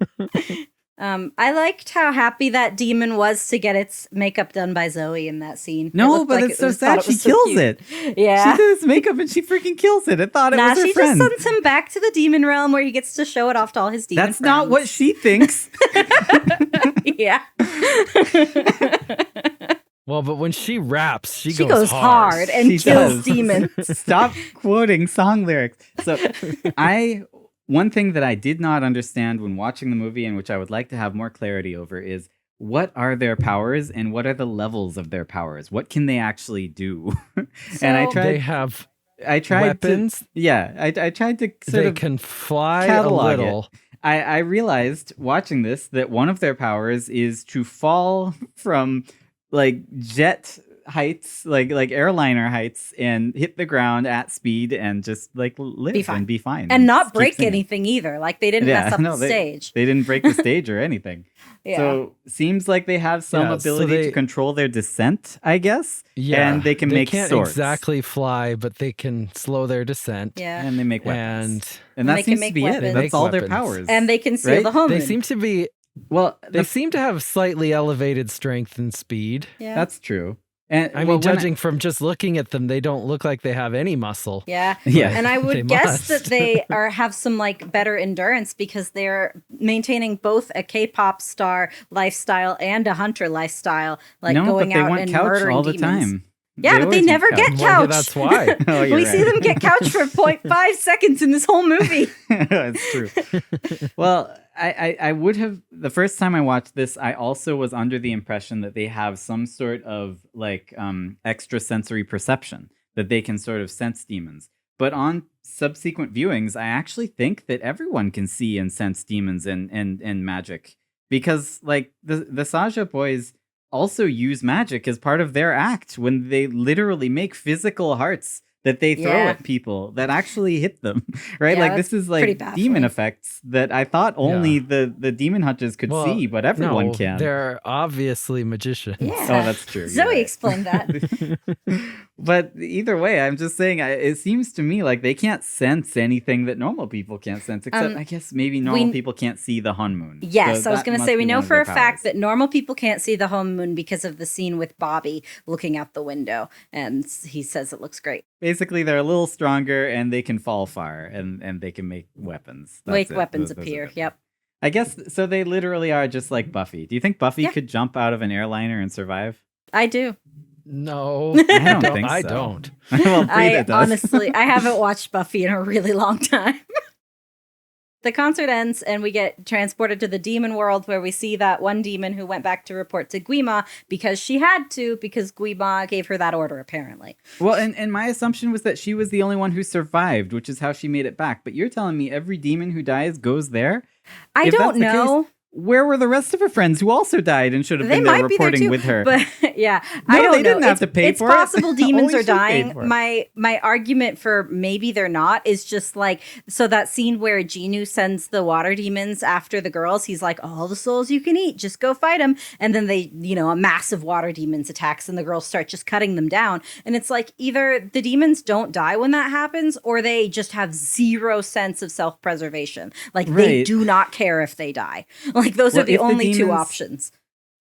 I liked how happy that demon was to get its makeup done by Zoe in that scene. It No, looked but like it's it so was- sad. thought She was so kills cute. it. Yeah. She did his makeup and she freaking kills it. I thought it was her She friend. just sends him back to the demon realm where he gets to show it off to all his demon That's not what friends. she thinks. Yeah. Well, but when she raps, she She goes goes hard and She kills does. demons. Stop quoting song lyrics. So one thing that I did not understand when watching the movie, and which I would like to have more clarity over, is what are their powers and what are the levels of their powers? What can they actually do? And I So- tried They have I tried weapons. to I tried to sort They of can fly a catalog it. little. I realized watching this that one of their powers is to fall from like jet heights, like airliner heights, and hit the ground at speed and just like live Be fine. and be fine And not keep break singing. anything either. Like they didn't mess up the stage. They didn't break the stage or anything. Yeah. So seems like they have some Yeah, so ability they- to control their descent, I guess. Yeah, and they can make can't swords. exactly fly, but they can slow their descent. Yeah. And they make weapons. And And that they can seems to make be weapons. it. That's Make all their weapons. powers. And they can steal Right? the home. they seem to be. well, They seem to have slightly elevated strength and speed. Yeah. that's true. And I mean, judging from just looking at them, they don't look like they have any muscle. Yeah. Yeah. And I They would guess must. that they have some like better endurance because they're maintaining both a K-pop star lifestyle and a hunter lifestyle, like no, going but they out want and couch murdering all the demons. time. Yeah, but they always never want get couch. Well, yeah, couch. that's why. Oh, you're We right. see them get couch for 0.5 seconds in this whole movie. It's true. Well, I would have the first time I watched this, I also was under the impression that they have some sort of like extrasensory perception that they can sort of sense demons. But on subsequent viewings, I actually think that everyone can see and sense demons and magic because like the Saja boys also use magic as part of their act when they literally make physical hearts that they throw Yeah. at people that actually hit them, right? Yeah, like this is pretty like baffling. demon effects that I thought only Yeah. the demon hunters could Well, see, but everyone no, can. They're obviously magicians. Yeah. Oh, that's true. You're Zoe right. explained that. But either way, I'm just saying, it seems to me like they can't sense anything that normal people can't sense, except I guess maybe normal people can't see the honmoon. Yes, So I was that going to must say, be we one know of for their a fact powers. that normal people can't see the home moon because of the scene with Bobby looking out the window. And he says it looks great. Basically, they're a little stronger and they can fall far and they can make weapons. That's Make it. weapons Those are appear. their- Yep. I guess so. They literally are just like Buffy. Do you think Buffy Yeah. could jump out of an airliner and survive? I do. No, I don't think I so. don't. Well, I Frida does. honestly, I haven't watched Buffy in a really long time. The concert ends and we get transported to the demon world where we see that one demon who went back to report to Gwi-Ma because she had to, because Gwi-Ma gave her that order, apparently. Well, and my assumption was that she was the only one who survived, which is how she made it back. But you're telling me every demon who dies goes there? I If don't that's the case, know. where were the rest of her friends who also died and should have They been there might be there reporting too, with her? but yeah, No, I don't they know. didn't have to pay for it. It's possible demons Only are she paid dying. for it. My argument for maybe they're not is just like, so that scene where Jinu sends the water demons after the girls, he's like, all the souls you can eat, just go fight them. And then they, a massive water demons attacks and the girls start just cutting them down. And it's like either the demons don't die when that happens or they just have zero sense of self-preservation. Like they do not care if they die. Like those are the only two options.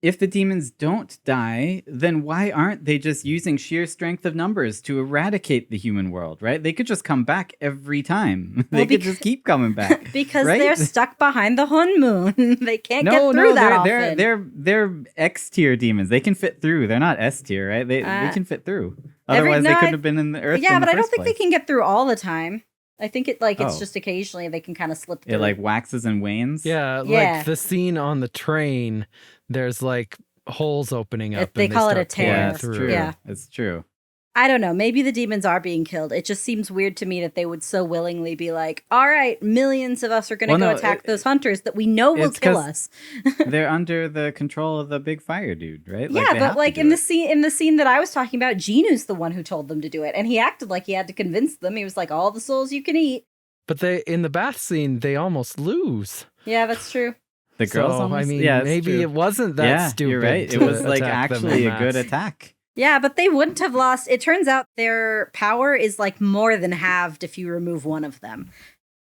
If the demons don't die, then why aren't they just using sheer strength of numbers to eradicate the human world, right? They could just come back every time. They could just keep coming back. Because right? they're stuck behind the honmoon. They can't get through that often. They're X tier demons. They can fit through. They're not S tier, right? They can fit through. Otherwise, they couldn't have been in the Earth. Yeah, in but the I don't first think place. they can get through all the time. I think it's just occasionally they can kind of slip through. It like waxes and wanes. Yeah, like the scene on the train, there's like holes opening up. They call it a tear. Yeah, it's true. Yeah. It's true. I don't know. Maybe the demons are being killed. It just seems weird to me that they would so willingly be like, all right, millions of us are going to go attack those hunters that we know will kill us. They're under the control of the big fire dude, right? Yeah, but like in the scene that I was talking about, Jinu's the one who told them to do it. And he acted like he had to convince them. He was like, all the souls you can eat. But in the bath scene, they almost lose. Yeah, that's true. The girls almost, maybe it wasn't that stupid. You're right. It was like actually a good attack. Yeah, but they wouldn't have lost. It turns out their power is like more than halved if you remove one of them.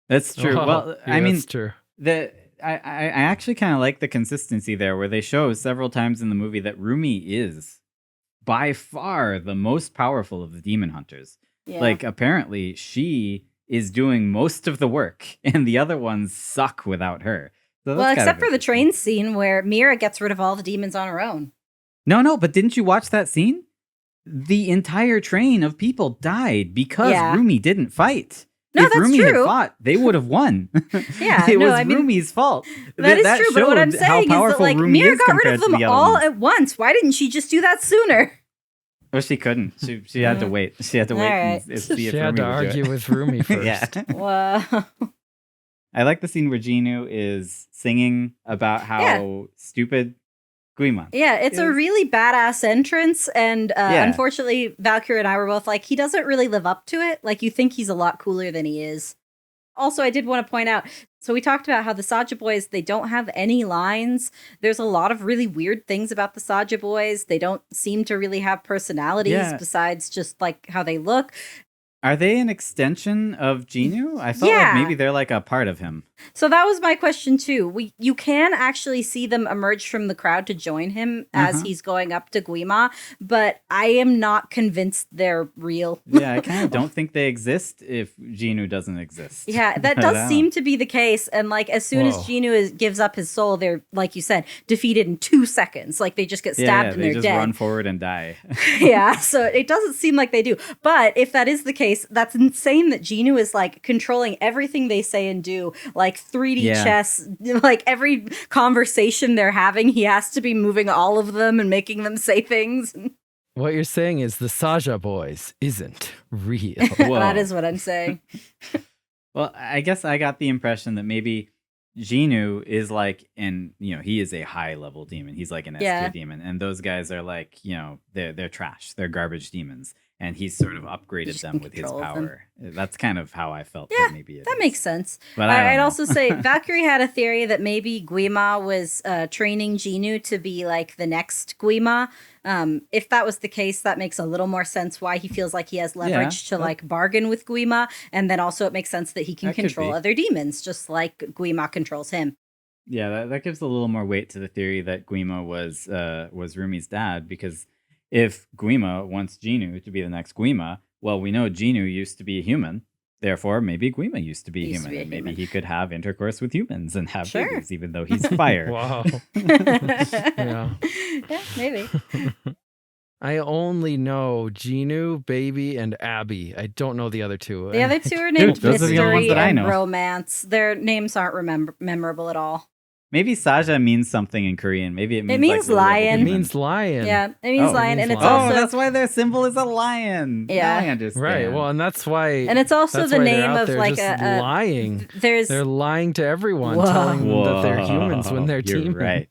That's true. Well, I mean, that's true. I actually kind of like the consistency there where they show several times in the movie that Rumi is by far the most powerful of the demon hunters. Yeah. Like apparently she is doing most of the work and the other ones suck without her. So well, except for the train scene where Mira gets rid of all the demons on her own. No, but didn't you watch that scene? The entire train of people died because Rumi didn't fight. No, if Rumi true. had fought, they would have won. Yeah, it was Rumi's fault. That is true, but what I'm saying is that like Mira got rid of them all at once. Why didn't she just do that sooner? Well, she couldn't. She had to wait. She had to wait and see if Rumi would do it. She had to argue with Rumi first. Yeah. Wow. I like the scene where Jinu is singing about how stupid Gwi-Ma. Yeah, it's a really badass entrance, and unfortunately, Valkyrie and I were both like, he doesn't really live up to it. Like, you think he's a lot cooler than he is. Also, I did want to point out, so we talked about how the Saja boys, they don't have any lines. There's a lot of really weird things about the Saja boys. They don't seem to really have personalities besides just like how they look. Are they an extension of Jinu? I felt like maybe they're like a part of him. So that was my question too. You can actually see them emerge from the crowd to join him as he's going up to Gwi-Ma, but I am not convinced they're real. Yeah, I kind of don't think they exist if Jinu doesn't exist. Yeah, that does seem to be the case. And like as soon as Jinu gives up his soul, they're, like you said, defeated in 2 seconds. Like they just get stabbed and they're dead. They just run forward and die. Yeah, so it doesn't seem like they do. But if that is the case, that's insane that Jinu is like controlling everything they say and do. Like 3D chess, like every conversation they're having, he has to be moving all of them and making them say things. What you're saying is the Saja boys isn't real. That is what I'm saying. Well, I guess I got the impression that maybe Jinu is like, he is a high level demon. He's like an S-tier demon. And those guys are like, they're trash. They're garbage demons. And he's sort of upgraded them with his power. That's kind of how I felt. Yeah, that maybe that makes sense. But I'd also say Valkyrie had a theory that maybe Gwi-Ma was training Jinu to be like the next Gwi-Ma. If that was the case, that makes a little more sense why he feels like he has leverage to like bargain with Gwi-Ma. And then also it makes sense that he can control other demons, just like Gwi-Ma controls him. Yeah, that gives a little more weight to the theory that Gwi-Ma was Rumi's dad, because if Gwi-Ma wants Jinu to be the next Gwi-Ma, well, we know Jinu used to be a human. Therefore, maybe Gwi-Ma used to be a human. And maybe he could have intercourse with humans and have babies, even though he's fire. Wow. Yeah, maybe. I only know Jinu, Baby, and Abby. I don't know the other two. The other two are named those are the only ones Mystery that I and know. Romance. Their names aren't memorable at all. Maybe Saja means something in Korean. Maybe it means like, lion. It means lion. Yeah, it means Oh, it lion, means and it's lion. also that's why their symbol is a lion. Yeah. Now I understand. Right. Well, and that's why. and it's also that's the why they're name out of there like just a lying. There's They're lying to everyone, Whoa. telling them that they're humans when they're You're demons. right.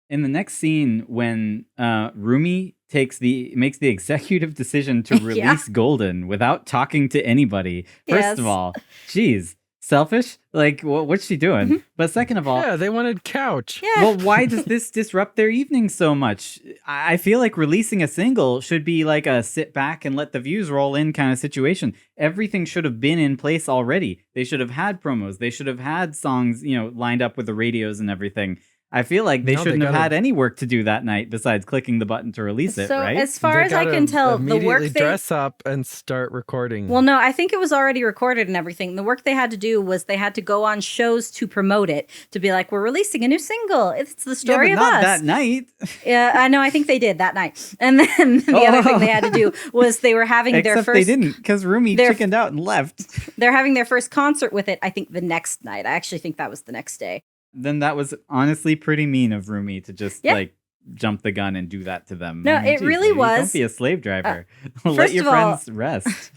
In the next scene, when Rumi makes the executive decision to Yeah. release Golden without talking to anybody. First Yes. of all, geez, selfish. Like, what's she doing? Mhm. But second of all, Yeah, they wanted couch. yeah. well, why does this disrupt their evening so much? I feel like releasing a single should be like a sit back and let the views roll in kind of situation. Everything should have been in place already. They should have had promos. They should have had songs, lined up with the radios and everything. I feel like they No, they shouldn't have gotta- had any work to do that night besides clicking the button to release it, So right? as far They as I gotta can tell, the work immediately they dress up and start recording. well, no, I think it was already recorded and everything. The work they had to do was they had to go on shows to promote it, to be like, we're releasing a new single. It's the story yeah, of but not us. that night. Yeah, I know. I think they did that night. And then the other thing they had to do was they were having their Except first. they didn't, because Rumi their- chickened out and left. They're having their first concert with it. I think the next night. I actually think that was the next day. Then that was honestly pretty mean of Rumi to just Yeah. like jump the gun and do that to them. No, it geez, really lady, was. Don't be a slave driver. Let first your of all- friends rest.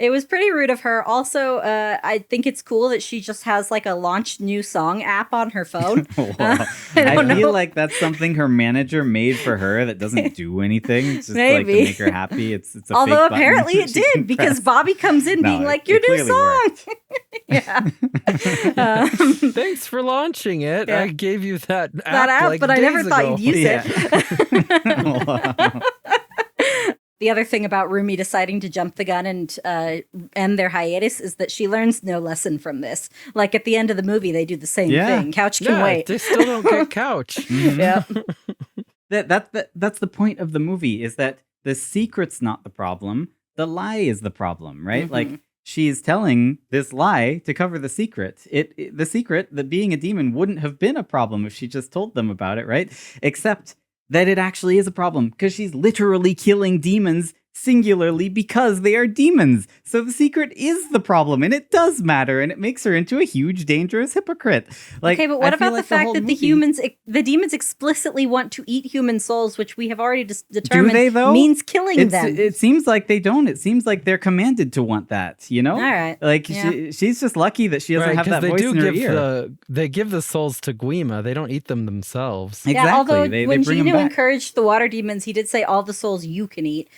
It was pretty rude of her. Also, I think it's cool that she just has like a launch new song app on her phone. Wow. I I don't know. feel like that's something her manager made for her that doesn't do anything. It's just like to Maybe. make her happy. It's a Although fake button apparently that it she can did because press. Bobby comes in No, being it- like, your it new clearly song. worked. yeah. Thanks for launching it. Yeah. I gave you that app, That app, like but I never days thought ago. you'd use Yeah. it. Wow. The other thing about Rumi deciding to jump the gun and end their hiatus is that she learns no lesson from this. Like at the end of the movie, they do the same Yeah. thing. Couch can Yeah, wait. they still don't get couch. Mhm. Yeah. That's the point of the movie, is that the secret's not the problem. The lie is the problem, right? Mhm. Like she's telling this lie to cover the secret. The secret that being a demon wouldn't have been a problem if she just told them about it, right? Except that it actually is a problem because she's literally killing demons singularly because they are demons. So the secret is the problem, and it does matter, and it makes her into a huge, dangerous hypocrite. Like, Okay, but what I feel about like the fact whole that movie- the demons explicitly want to eat human souls, which we have already determined they, though? means killing them? It seems like they don't. It seems like they're commanded to want that, you know? All right. Like, Yeah. she's just lucky that she doesn't Right, have because that they voice do in her give ear. they give the souls to Gwi-Ma. They don't eat them themselves. Exactly. Yeah, although they when bring 'em Jinu back. encouraged the water demons, he did say all the souls you can eat.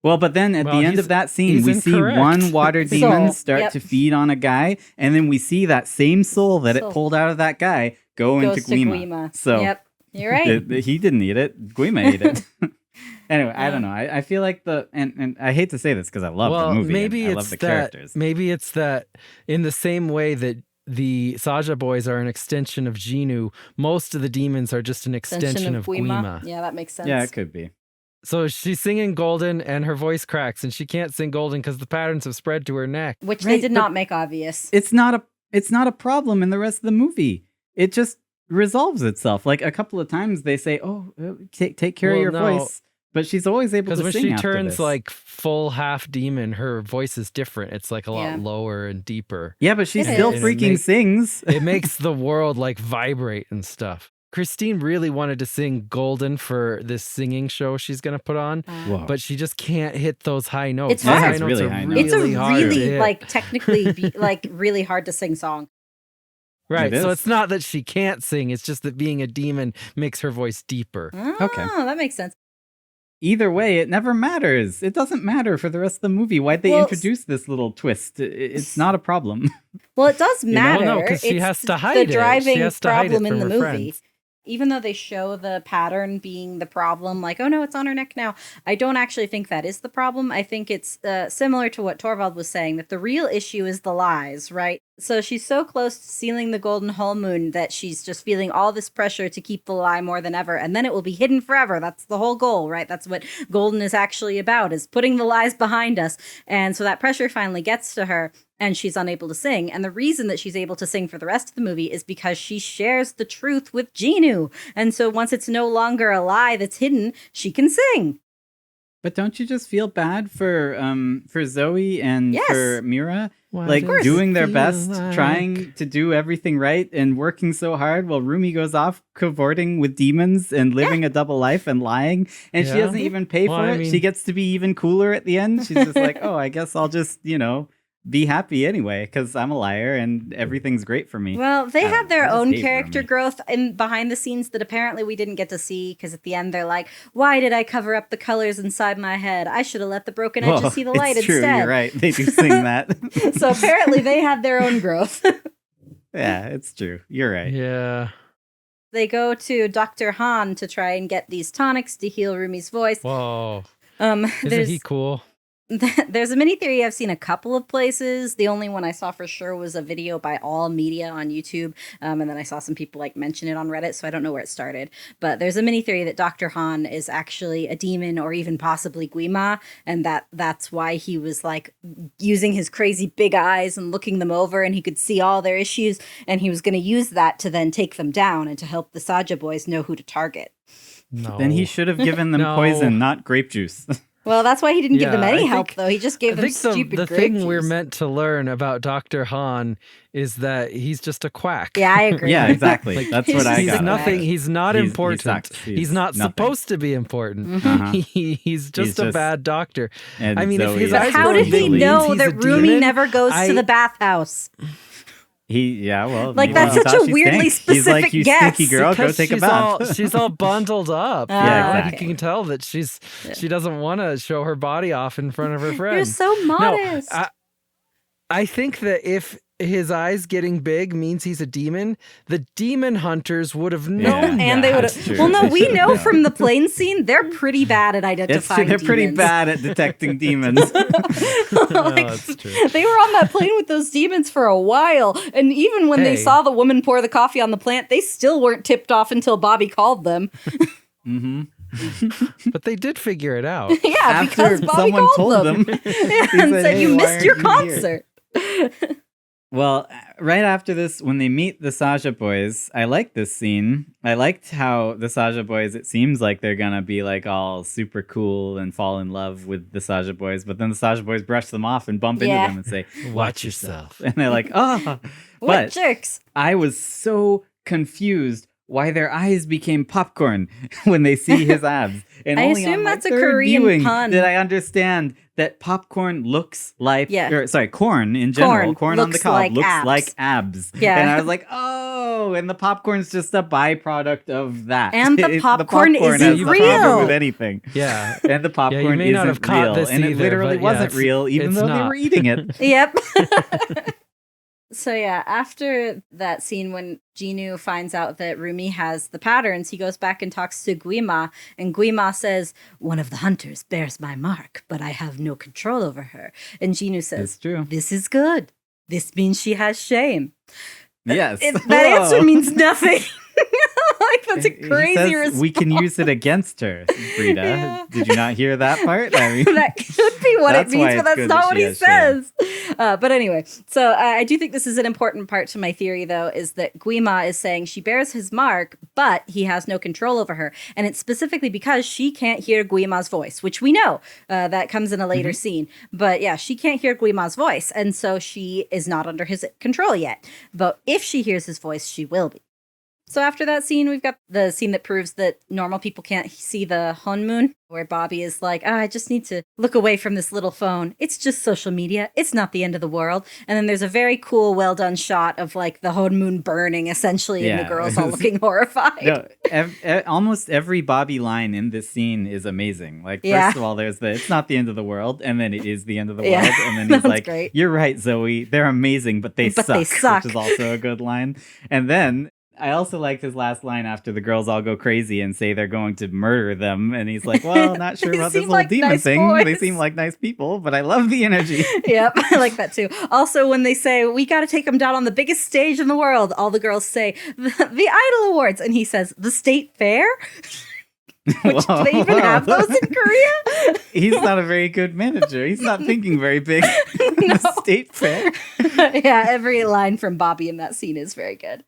Well, but then at Well, the end he's- of that scene, he's we see incorrect. one water demon Soul, start yep. to feed on a guy, and then we see that same soul that Soul. it pulled out of that guy go Goes into to Gwi-Ma. Gwi-Ma. So Yep, you're right. he didn't eat it. Gwi-Ma ate it. Anyway, I Yeah. don't know. I feel like and I hate to say this because I love well, the movie. maybe and I it's love the that. characters. Maybe it's that in the same way that the Saja boys are an extension of Jinu, most of the demons are just an extension of Gwi-Ma. Yeah, that makes sense. Yeah, it could be. So she's singing Golden and her voice cracks and she can't sing Golden because the patterns have spread to her neck. Which Right, they did but- not make obvious. It's not a problem in the rest of the movie. It just resolves itself. Like a couple of times they say, "Oh, take care of Well, your no. voice," but she's always able Because to when sing she after turns this. like full half demon, her voice is different. It's like a lot Yeah. lower and deeper. Yeah, but she It still is. freaking sings. It makes the world like vibrate and stuff. Christine really wanted to sing Golden for this singing show she's going to put on, Whoa. but she just can't hit those high notes. It's Those hard. high It's notes really are high notes. It's a hard to really hit. like technically like really hard to sing song. Right. It So is. it's not that she can't sing, it's just that being a demon makes her voice deeper. Okay. Oh, that makes sense. Either way, it never matters. It doesn't matter for the rest of the movie. Why'd they Well, introduce this little twist? It's not a problem. Well, it does know? matter. No, 'cause she It's has to hide the it. She driving has to hide it problem in from the her movie. friends. Even though they show the pattern being the problem, like, oh no, it's on her neck now. I don't actually think that is the problem. I think it's similar to what Torvald was saying, that the real issue is the lies, right? So she's so close to sealing the golden honmoon that she's just feeling all this pressure to keep the lie more than ever. And then it will be hidden forever. That's the whole goal, right? That's what golden is actually about, is putting the lies behind us. And so that pressure finally gets to her and she's unable to sing. And the reason that she's able to sing for the rest of the movie is because she shares the truth with Jinu. And so once it's no longer a lie that's hidden, she can sing. But don't you just feel bad for Zoe and Yes. for Mira? Why Like does doing it their feel best, like- trying to do everything right and working so hard while Rumi goes off cavorting with demons and living a double life and lying. And she Yeah. doesn't even pay Well, for I it. mean- She gets to be even cooler at the end. She's just like, oh, I guess I'll just, be happy anyway because I'm a liar and everything's great for me. Well, they I have don't their know, I just own hate character Rumi. growth in behind the scenes that apparently we didn't get to see because at the end they're like, "Why did I cover up the colors inside my head? I should have let the broken edges Well, see the light it's true. instead." You're right. They do sing that. So apparently they had their own growth. Yeah, it's true. You're right. Yeah. They go to Dr. Han to try and get these tonics to heal Rumi's voice. Whoa. Isn't Isn't he cool? There's a mini theory I've seen a couple of places. The only one I saw for sure was a video by All Media on YouTube. And then I saw some people mention it on Reddit, so I don't know where it started. But there's a mini theory that Dr. Han is actually a demon or even possibly Gwi-Ma, and that's why he was using his crazy big eyes and looking them over, and he could see all their issues, and he was going to use that to then take them down and to help the Saja boys know who to target. No. Then he should have given them No. poison, not grape juice. Well, that's why he didn't give them Yeah, any I help, think- though. He just gave I them think stupid the grape thing juice. we're meant to learn about Dr. Han is that he's just a quack. Yeah, I agree. Yeah, exactly. Like, That's he's what I just got. He's nothing. He's not He important. sucks. He's not nothing. supposed to be important. Uh-huh. He's just a just- bad doctor. And I mean, if Zoe his is But eyes how go did he big means know he's that a Rumi demon? never goes to I- the bathhouse? Well, Like, maybe that's he such thought a she weirdly stank. He's like, specific you guess. stinky girl, go Because take a she's bath. she's all bundled up. Yeah, You know, exactly. You can tell that she doesn't want to show her body off in front of her You're friends. so modest. No, I think that if his eyes getting big means he's a demon, the demon hunters would have known. and they would that's have. true. Well, no, They we should've know known. from the plane scene they're pretty bad at identifying. They're pretty demons. bad at detecting demons. Oh, that's true. They were on that plane with those demons for a while, and even when they Hey. saw the woman pour the coffee on the plant, they still weren't tipped off until Bobby called them. hmm But they did figure it out. Yeah, After because Bobby someone called told them, them. Yeah, He and said, said "Hey, you why missed aren't your you here?" concert. Well, right after this, when they meet the Saja boys, I like this scene. I liked how the Saja boys, it seems like they're going to be all super cool and fall in love with the Saja boys. But then the Saja boys brush them off and bump Yeah. into them and say, Watch yourself. And they're like, oh. What But jerks? I was so confused why their eyes became popcorn when they see his abs. And I only assume on my that's a third Korean viewing pun. did I understand that popcorn looks like, corn in general, corn on the looks cob like looks abs. like abs. Yeah. And I was like, oh, and the popcorn's just a byproduct of that. And the popcorn isn't has no real. problem with anything. Yeah. And the popcorn may not isn't have caught real. this And it either, literally but yeah, wasn't it's- real, even it's though they not. were eating it. Yep. So yeah, after that scene when Jinu finds out that Rumi has the patterns, he goes back and talks to Gwi-Ma, and Gwi-Ma says, "One of the hunters bears my mark, but I have no control over her." And Jinu says, It's true. "This is good. This means she has shame." Yes. That answer Whoa. means nothing. That's a He crazy says response. we can use it against her, Frida. Yeah. Did you not hear that part? I mean, That could be what it That's why means, but it's that's good not that what she he has shame. says. But anyway, so I do think this is an important part to my theory, though, is that Gwi-Ma is saying she bears his mark, but he has no control over her. And it's specifically because she can't hear Gwi-Ma's voice, which we know that comes in a later scene. But yeah, she can't hear Gwi-Ma's voice, and so she is not under his control yet. But if she hears his voice, she will be. So after that scene, we've got the scene that proves that normal people can't see the honmoon, where Bobby is like, I just need to look away from this little phone. It's just social media. It's not the end of the world. And then there's a very cool, well done shot of the honmoon burning, essentially, and the Yeah. girls all looking horrified. no, almost every Bobby line in this scene is amazing. Yeah. First of all, there's it's not the end of the world, and then it is the end of the Yeah. world, and then he's That's like, great. you're right, Zoe. They're amazing, but they suck, which is also a good line. And then I also liked his last line after the girls all go crazy and say they're going to murder them. And he's like, well, not sure They about this seem whole like demon nice thing. They boys." seem like nice people, but I love the energy. Yep, I like that too. Also, when they say, we got to take him down on the biggest stage in the world, all the girls say, the Idol Awards. And he says, the State Fair? Which, do they even have those in Korea? He's not a very good manager. He's not thinking very big. No. State fair. Yeah, every line from Bobby in that scene is very good.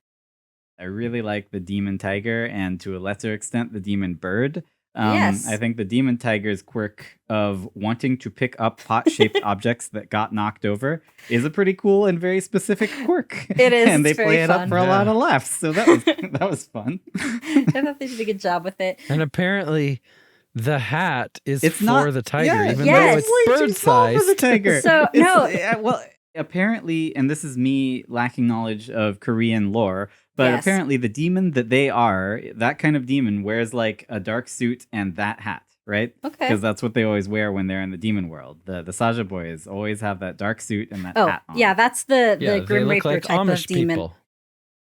I really like the demon tiger and to a lesser extent the demon bird. Yes. I think the demon tiger's quirk of wanting to pick up pot-shaped objects that got knocked over is a pretty cool and very specific quirk. It is. And they It's very play it up fun. for a lot of laughs. So that was fun. I thought they did a good job with it. And apparently, the hat is It's for not the tiger, yeah, even Yes. though it's way too bird small for the sized. tiger. So, It's- no. well, apparently, and this is me lacking knowledge of Korean lore, but Yes. apparently the demon that they are, that kind of demon, wears like a dark suit and that hat, right? Okay. Because that's what they always wear when they're in the demon world. The Saja boys always have that dark suit and that Oh, hat on. yeah, that's the Yeah, they Grim look Reaper like type Amish of demon. people.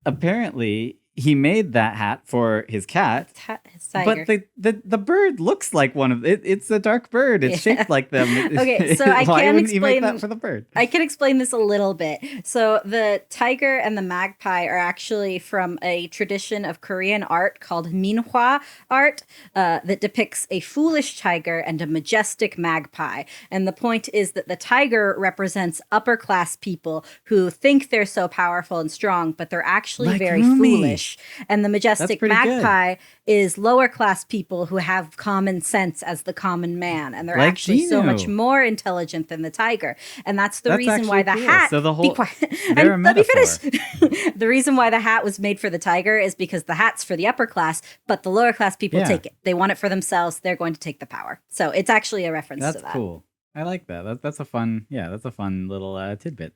Apparently, he made that hat for his cat. His tiger. But the bird looks like one of it. It's a dark bird. It's Yeah. shaped like them. Okay, so I Why can wouldn't you make explain- that for the bird? I can explain this a little bit. So the tiger and the magpie are actually from a tradition of Korean art called minhwa art that depicts a foolish tiger and a majestic magpie. And the point is that the tiger represents upper class people who think they're so powerful and strong, but they're actually Like very Rumi. foolish. And the majestic pretty good. magpie is lower class people who have common sense as the common man. And they're Like actually so Jinu. much more intelligent than the tiger. And that's the That's reason why the actually cool. hat. So the be whole- quiet. they're And a let me metaphor. finish. The reason why the hat was made for the tiger is because the hat's for the upper class, but the lower class people Yeah. take it. They want it for themselves. They're going to take the power. So it's actually a reference That's to that. cool. I like that. That's a fun. Yeah, that's a fun little tidbit.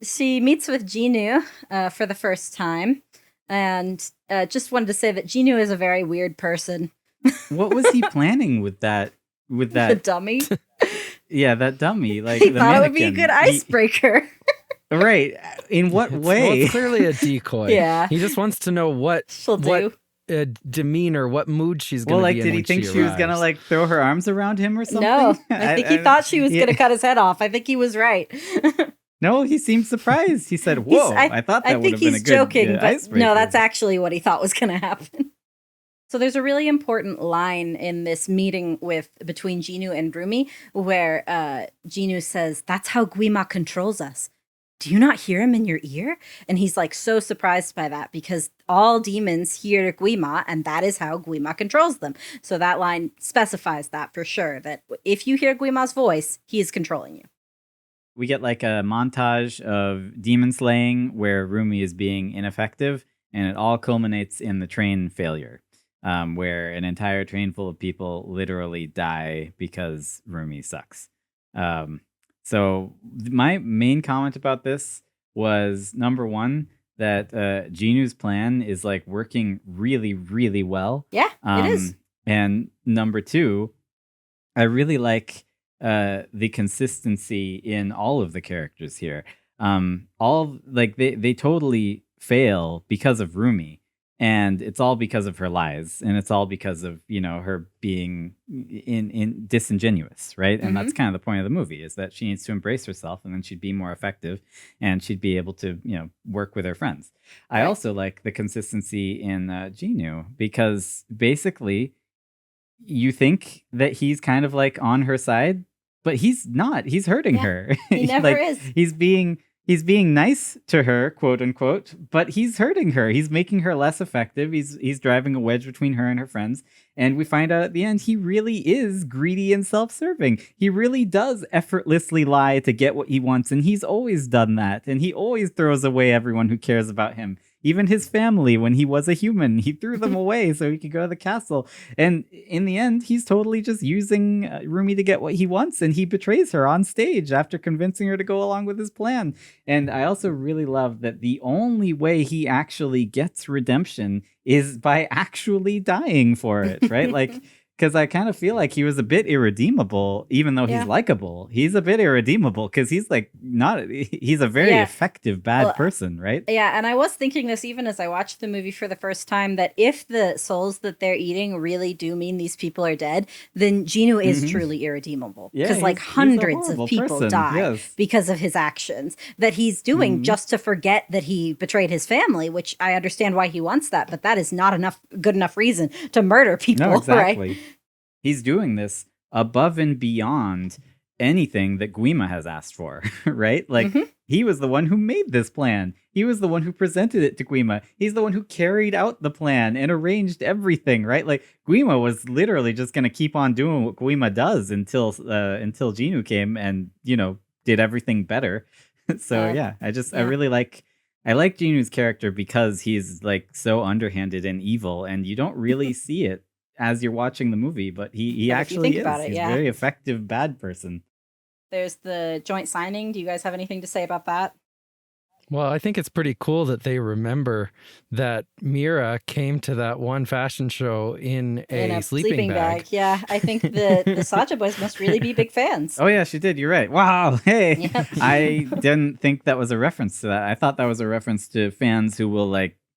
She meets with Jinu for the first time. And just wanted to say that Jinu is a very weird person. What was he planning with that? With The that? dummy. Yeah, that dummy. Like He the thought it would be a mannequin. good icebreaker. Right. In what Well, way? it's clearly a decoy. Yeah. He just wants to know what She'll do. demeanor, what mood she's going Well, to like, be in did he when think she was gonna arrives. like throw her arms around him or something? No, I think he thought she was yeah. going to cut his head off. I think he was right. No, he seemed surprised. He said, "Whoa, I thought that I would think have been a he's good joking, but icebreaker." no, that's actually what he thought was going to happen. So there's a really important line in this meeting between Jinu and Rumi where Jinu says, "That's how Gwi-Ma controls us. Do you not hear him in your ear?" And he's like so surprised by that because all demons hear Gwi-Ma and that is how Gwi-Ma controls them. So that line specifies that for sure, that if you hear Gwi-Ma's voice, he is controlling you. We get like a montage of demon slaying where Rumi is being ineffective, and it all culminates in the train failure, where an entire train full of people literally die because Rumi sucks. So my main comment about this was, number one, that Jinu's plan is like working really, really well. Yeah, it is. And number two, I really like the consistency in all of the characters here. All like they totally fail because of Rumi, and it's all because of her lies, and it's all because of her being in disingenuous, right? And that's kind of the point of the movie, is that she needs to embrace herself, and then she'd be more effective, and she'd be able to work with her friends. I also like the consistency in Jinu, because basically you think that he's kind of like on her side, but he's not. He's hurting her. He never Like, is. He's being nice to her, quote unquote, but he's hurting her. He's making her less effective. He's driving a wedge between her and her friends. And we find out at the end he really is greedy and self-serving. He really does effortlessly lie to get what he wants, and he's always done that. And he always throws away everyone who cares about him. Even his family, when he was a human, he threw them away so he could go to the castle. And in the end, he's totally just using Rumi to get what he wants, and he betrays her on stage after convincing her to go along with his plan. And I also really love that the only way he actually gets redemption is by actually dying for it, right? Like, because I kind of feel like he was a bit irredeemable, even though he's likable. He's a bit irredeemable because he's like he's a very effective bad person, right? Yeah, and I was thinking this even as I watched the movie for the first time, that if the souls that they're eating really do mean these people are dead, then Jinu is truly irredeemable. Because like he's a hundreds of horrible people person, die yes. because of his actions that he's doing just to forget that he betrayed his family, which I understand why he wants that, but that is not good enough reason to murder people, No, exactly. right? He's doing this above and beyond anything that Gwi-Ma has asked for, right? Like he was the one who made this plan. He was the one who presented it to Gwi-Ma. He's the one who carried out the plan and arranged everything, right? Like Gwi-Ma was literally just going to keep on doing what Gwi-Ma does until Jinu came and, did everything better. So yeah, I really like Jinu's character because he's like so underhanded and evil, and you don't really see it as you're watching the movie, but he But if you actually think is. about it, He's yeah. a very effective bad person. There's the joint signing. Do you guys have anything to say about that? Well, I think it's pretty cool that they remember that Mira came to that one fashion show in a sleeping bag. Yeah, I think the Saja boys must really be big fans. Oh yeah, she did. You're right. Wow. Hey, Yep. I didn't think that was a reference to that. I thought that was a reference to fans who will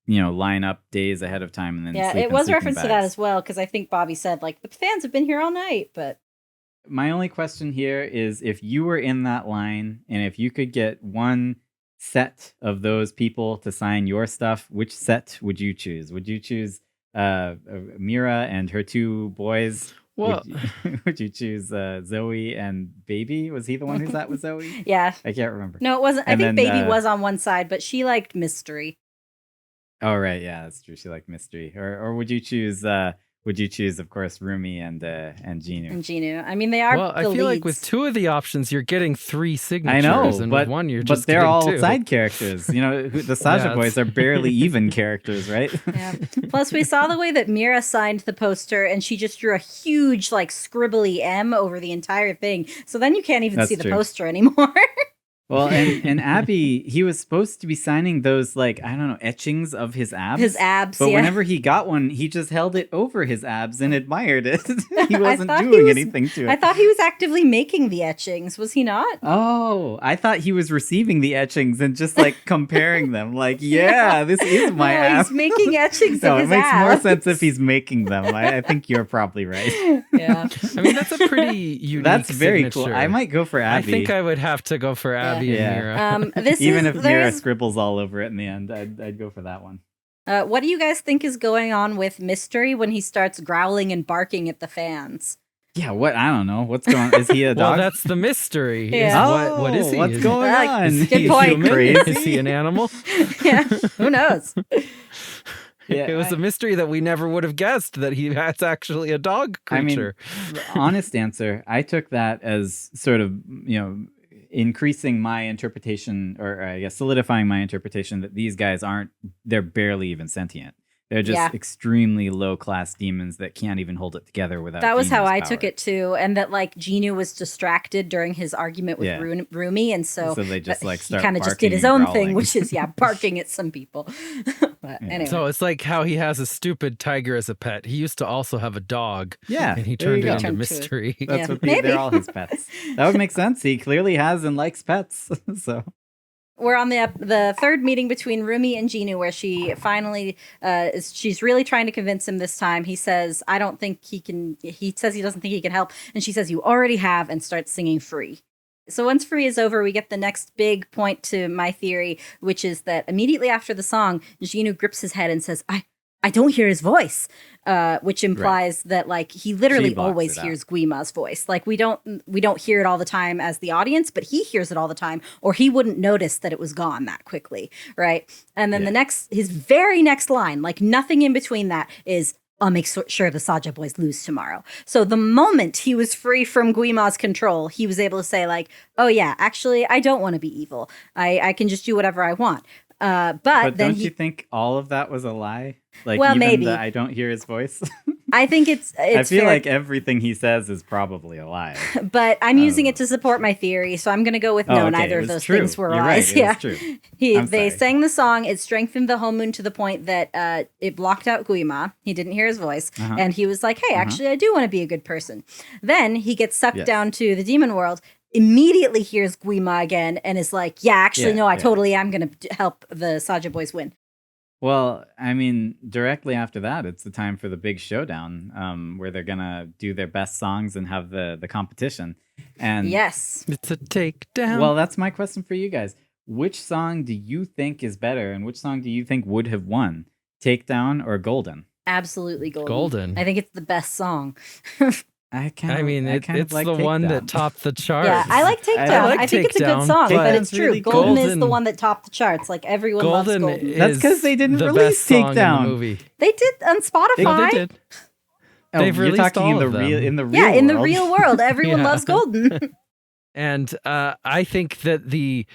line up days ahead of time and then Yeah, sleep it in was a sleeping reference to that bags. as well, because I think Bobby said, like, the fans have been here all night, but My only question here is if you were in that line and if you could get one set of those people to sign your stuff, which set would you choose? Would you choose Mira and her two boys? Well, Would you choose Zoe and Baby? Was he the one who sat with Zoe? yeah. I can't remember. No, it wasn't. I And think then, Baby was on one side, but she liked mystery. Oh right, yeah, that's true. She liked mystery. Or would you choose? Of course, Rumi and Jinu? And Jinu. I mean, they are. well, I the feel like with leads. two of the options, you're getting three signatures, I know, and but with one, you're but just they're getting all two. side characters. The Saja Yeah, boys are barely even characters, right? Yeah. Plus, we saw the way that Mira signed the poster, and she just drew a huge, like, scribbly M over the entire thing. So then you can't even That's see the true. poster anymore. Well, and Abby, he was supposed to be signing those, like, I don't know, etchings of his abs. His abs, But yeah. whenever he got one, he just held it over his abs and admired it. He I wasn't thought he doing was- anything to it. I thought he was actively making the etchings. Was he not? Oh, I thought he was receiving the etchings and just like comparing them. Like, yeah, this is my No, ab. he's making etchings No, of it his makes abs. more sense if he's making them. I think you're probably right. Yeah. I mean, that's a pretty unique That's very signature. cool. I might go for I Abby. think I would have to go for Abby Yeah. and Mira. This Even is, if there Mira is- scribbles all over it in the end, I'd go for that one. what do you guys think is going on with Mystery when he starts growling and barking at the fans? Yeah, what? I don't know. What's going on? Is he a Well, dog? that's the mystery. Yeah. What is he? What's Is- going Like, on? good Is point. he human? crazy? Is he an animal? Yeah, who knows? Yeah, It was a mystery that we never would have guessed that he has actually a dog creature. The honest answer, I took that as sort of, increasing my interpretation, or I guess solidifying my interpretation that these guys they're barely even sentient. They're just Yeah. extremely low-class demons that can't even hold it together without That was how Jinu's I power. took it too, and that like Jinu was distracted during his argument with Yeah. Rumi, and so they just like he start kind of just barking did his and own growling. thing, which is barking at some people. But Yeah. anyway, So it's like how he has a stupid tiger as a pet. He used to also have a dog. Yeah, And he there you turned it go. into Turned to- mystery. That's Yeah, what maybe. they're all his pets. That would make sense. He clearly has and likes pets. So we're on the third meeting between Rumi and Jinu, where she finally she's really trying to convince him this time. He says, "I don't think he can." He says he doesn't think he can help, and she says, "You already have," and starts singing "Free." So once Free is over, we get the next big point to my theory, which is that immediately after the song, Jinu grips his head and says, I don't hear his voice, which implies that like he literally She blocks always it out. hears Gwi-Ma's voice. Like we don't hear it all the time as the audience, but he hears it all the time, or he wouldn't notice that it was gone that quickly, right? And then his very next line, like nothing in between that, is I'll make sure the Saja boys lose tomorrow. So the moment he was free from Gwi-Ma's control, he was able to say like, oh yeah, actually, I don't want to be evil. I can just do whatever I want. But then don't you think all of that was a lie? Like, Well, even maybe. the I don't hear his voice. I think it's I feel fair, like everything he says is probably a lie. but I'm using it to support my theory, so I'm going to go with no. okay, Neither it of was those true. things were You're lies. right, it Yeah, was true. they I'm sorry. sang the song. It strengthened the honmoon to the point that it blocked out Gwi-Ma. He didn't hear his voice, Uh-huh. and he was like, "Hey, actually, I do want to be a good person." Then he gets sucked Yes. down to the demon world. Immediately hears Gwi-Ma again and is like, "Yeah, actually, Yeah, no, I yeah. totally am going to help the Saja boys win." Well, I mean, directly after that, it's the time for the big showdown, where they're gonna do their best songs and have the competition. And Yes. It's a takedown. well, that's my question for you guys. Which song do you think is better, and which song do you think would have won? Takedown or Golden? Absolutely golden. Golden. I think it's the best song. I kind I of, mean, I kind it's of like the one that Takedown. topped the charts. Yeah, I like Takedown. like I think it's a Takedown, good song, but it's Takedown's true. really Golden good. is the one that topped the charts. Like everyone loves Golden Golden. is That's 'cause they didn't the release best song in the Takedown. movie. They did on Spotify. Oh, they did. Oh, They've you're released talking all in of the them. real, in the real Yeah, in the world. real world, everyone Yeah. loves Golden. And I think that the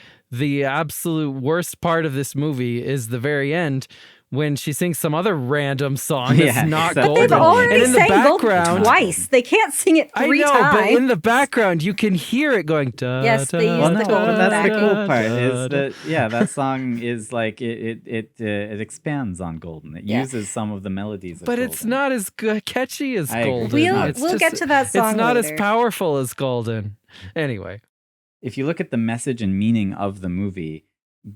absolute worst part of this movie is the very end when she sings some other random song that's Yeah, not except for They've Golden. Golden. already And in the sang background, Golden twice. They can't sing it I three know, times. but in the background you can hear it going. Da, Yes, they da, use Well, the no, da, Golden but that's the backing. cool part da, is da. that that song is like it expands on Golden. It Yeah. uses some of the melodies of But Golden. it's not as catchy as I agree. Golden. We'll It's we'll just- get to that song It's not later. as powerful as Golden. Anyway, If you look at the message and meaning of the movie,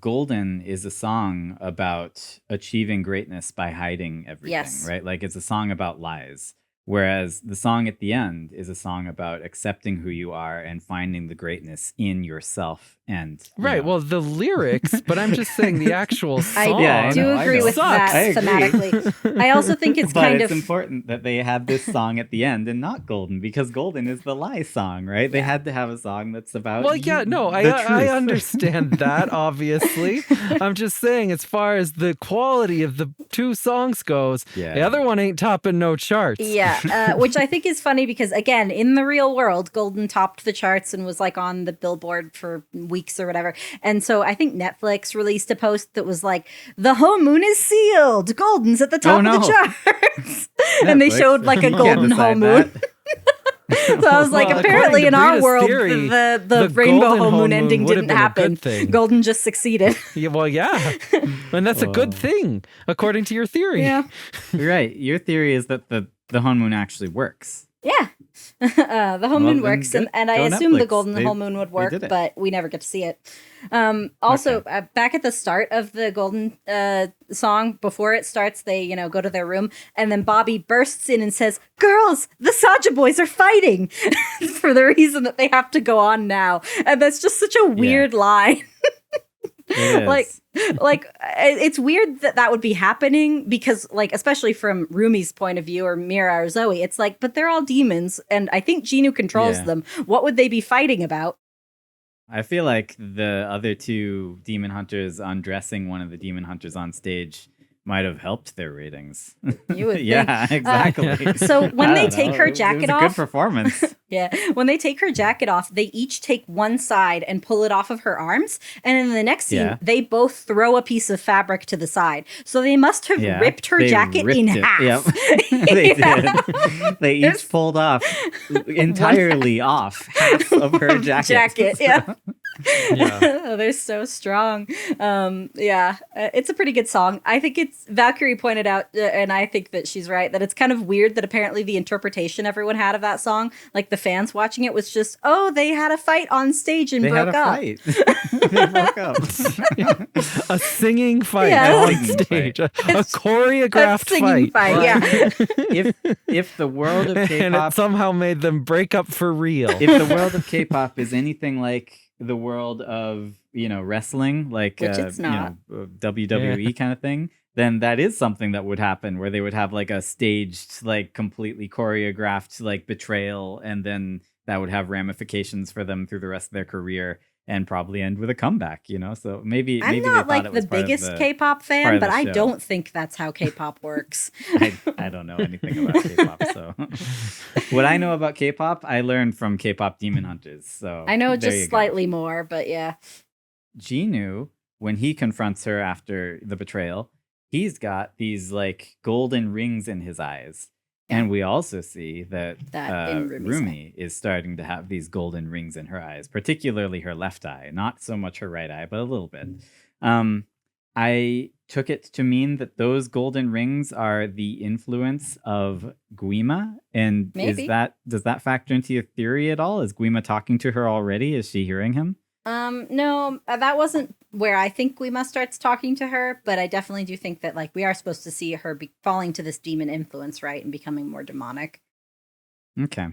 Golden is a song about achieving greatness by hiding everything, Yes. right? Like it's a song about lies. Whereas the song at the end is a song about accepting who you are and finding the greatness in yourself. And you right. know. Well, the lyrics, but I'm just saying the actual I song. Yeah, I do know, I agree know. with that I agree. thematically. I also think it's but kind it's of important that they had this song at the end and not Golden because Golden is the lie song, right? They had to have a song that's about Well, yeah, no, the I truth. understand that, obviously. I'm just saying, as far as the quality of the two songs goes, Yeah. the other one ain't topping no charts. yeah, which I think is funny because again, in the real world, Golden topped the charts and was like on the Billboard for weeks or whatever. And so I think Netflix released a post that was like, "The home moon is sealed. Golden's at the top of the charts," and they Netflix. showed like a You can't golden decide home moon. that. So I was like, Well, apparently according in to our Brita's world, theory, the the rainbow golden home moon home ending moon would have didn't been a happen. good thing. Golden just succeeded. Yeah, well, yeah. And that's a good thing, according to your theory. Yeah. You're right. Your theory is that the home moon actually works. Yeah. The home Well, moon then works, good. and I Go assume the Netflix. golden They- whole moon would work, did it. but we never get to see it. Also, back at the start of the golden song, before it starts, they go to their room, and then Bobby bursts in and says, "Girls, the Saja boys are fighting," for the reason that they have to go on now, and that's just such a weird line. It is. like it's weird that would be happening because especially from Rumi's point of view or Mira or Zoe, it's like, but they're all demons and I think Jinu controls Yeah. them. What would they be fighting about? I feel like the other two demon hunters undressing one of the demon hunters on stage might have helped their ratings. You would yeah, think. exactly. So when I they don't take know. her It was jacket a off, good performance. yeah, when they take her jacket off, they each take one side and pull it off of her arms, and in the next scene, Yeah. they both throw a piece of fabric to the side. So they must have Yeah, ripped her they jacket ripped in it. half. Yep. They did. They There's- each pulled off entirely off half of her jacket. Yeah. Yeah. They're so strong. It's a pretty good song. I think it's Valkyrie pointed out, and I think that she's right, that it's kind of weird that apparently the interpretation everyone had of that song, like the fans watching it, was just, oh, they had a fight on stage and They broke had a up. fight. They broke up. A singing fight Yeah. on Singing stage. fight. A choreographed singing fight, yeah. If the world of And K-pop it somehow made them break up for real. if the world of K-pop is anything like the world of wrestling, like Which it's not. WWE kind of thing, then that is something that would happen where they would have like a staged, like completely choreographed like betrayal, and then that would have ramifications for them through the rest of their career and probably end with a comeback. So maybe I'm maybe they not thought like it was the part of biggest the- K-pop part fan, of but the I show. don't think that's how K-pop works. I don't know anything about K-pop, so what I know about K-pop, I learned from K-pop Demon Hunters. So I know there you just go. slightly more, but yeah. Jinu, when he confronts her after the betrayal, he's got these like golden rings in his eyes. And we also see that in Rumi's Rumi is starting to have these golden rings in her eyes, particularly her left eye, not so much her right eye, but a little bit. I took it to mean that those golden rings are the influence of Gwi-Ma. And Maybe. does that factor into your theory at all? Is Gwi-Ma talking to her already? Is she hearing him? No, that wasn't where I think Gwi-Ma starts talking to her, but I definitely do think that we are supposed to see her falling to this demon influence, right, and becoming more demonic. Okay.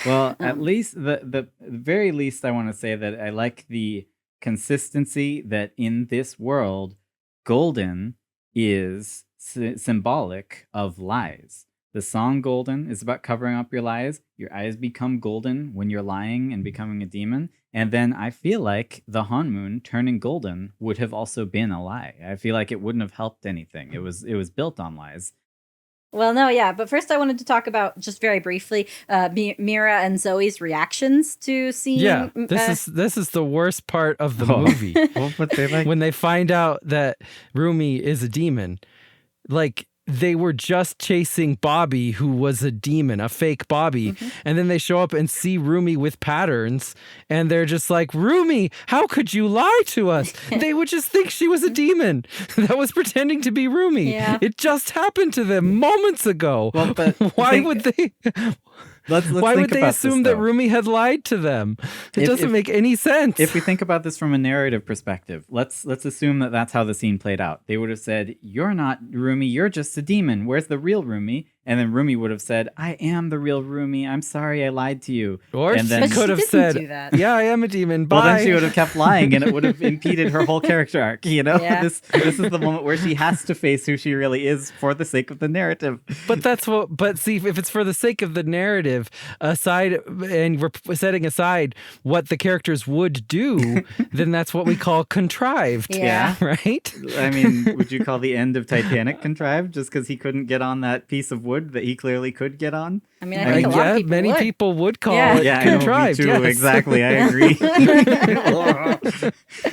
Well, at Um, least the very least I want to say that I like the consistency that in this world, golden is symbolic of lies. The song Golden is about covering up your lies. Your eyes become golden when you're lying and becoming a demon. And then I feel like the honmoon turning golden would have also been a lie. I feel like it wouldn't have helped anything. It was built on lies. Well, no, yeah. But first I wanted to talk about, just very briefly, Mira and Zoe's reactions to seeing... Yeah, this is the worst part of the movie. But they like... When they find out that Rumi is a demon. Like, they were just chasing Bobby, who was a demon, a fake Bobby. And then they show up and see Rumi with patterns. And they're just like, Rumi, how could you lie to us? They would just think she was a demon that was pretending to be Rumi. Yeah. It just happened to them moments ago. Well, but why would they... Let's Why think would they about assume this, that Rumi had lied to them? It doesn't make any sense. If we think about this from a narrative perspective, let's assume that that's how the scene played out. They would have said, "You're not Rumi, you're just a demon. Where's the real Rumi?" And then Rumi would have said, "I am the real Rumi. I'm sorry I lied to you." Or and she then, could have didn't said, do that. "Yeah, I am a demon. Bye." well, then she would have kept lying, and it would have impeded her whole character arc. You know, Yeah. this is the moment where she has to face who she really is for the sake of the narrative. But that's what. But see, if it's for the sake of the narrative, and we're setting aside what the characters would do, then that's what we call contrived. Yeah. Right? I mean, would you call the end of Titanic contrived just because he couldn't get on that piece of wood that he clearly could get on? I mean, I think a lot yeah, of people many would. people would call Yeah. it Yeah, contrived. I know, me too. Yes. Exactly, I agree.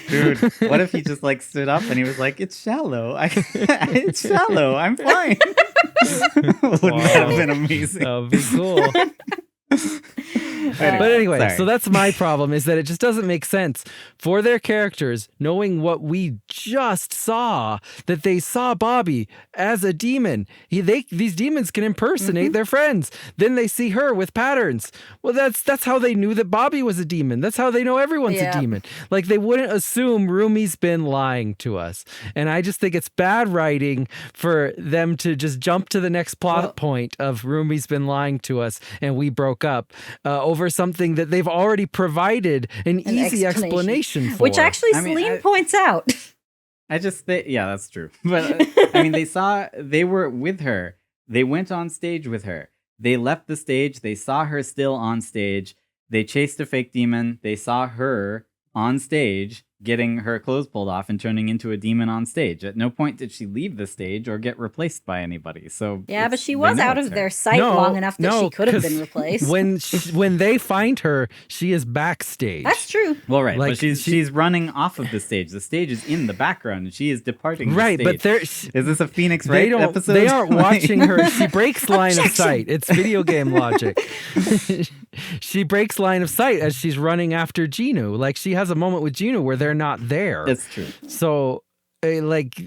Dude, what if he just like stood up and he was like, "It's shallow. It's shallow. I'm fine." Wouldn't that have been amazing? That would be cool. But anyway, sorry. so that's my problem, is that it just doesn't make sense for their characters, knowing what we just saw, that they saw Bobby as a demon. These demons can impersonate their friends. Then they see her with patterns. Well, that's how they knew that Bobby was a demon. That's how they know everyone's a demon. Like, they wouldn't assume Rumi's been lying to us. And I just think it's bad writing for them to just jump to the next plot point of Rumi's been lying to us and we broke up over something that they've already provided an easy explanation for. Which actually I mean, Celine points out. Yeah, that's true. But I mean, they were with her. They went on stage with her. They left the stage. They saw her still on stage. They chased a fake demon. They saw her on stage getting her clothes pulled off and turning into a demon on stage. At no point did she leave the stage or get replaced by anybody. So Yeah, but she was out of their sight No, long enough that she could have 'cause been replaced. When they find her, she is backstage. That's true. Well, right, Like, but she's running off of the stage. The stage is in the background, and she is departing. Right, the but stage. they're Is this a Phoenix Wright episode? They aren't watching her. She breaks line of sight. It's video game logic. She breaks line of sight as she's running after Jinu. Like, she has a moment with Jinu where they're not there. That's true. So, like,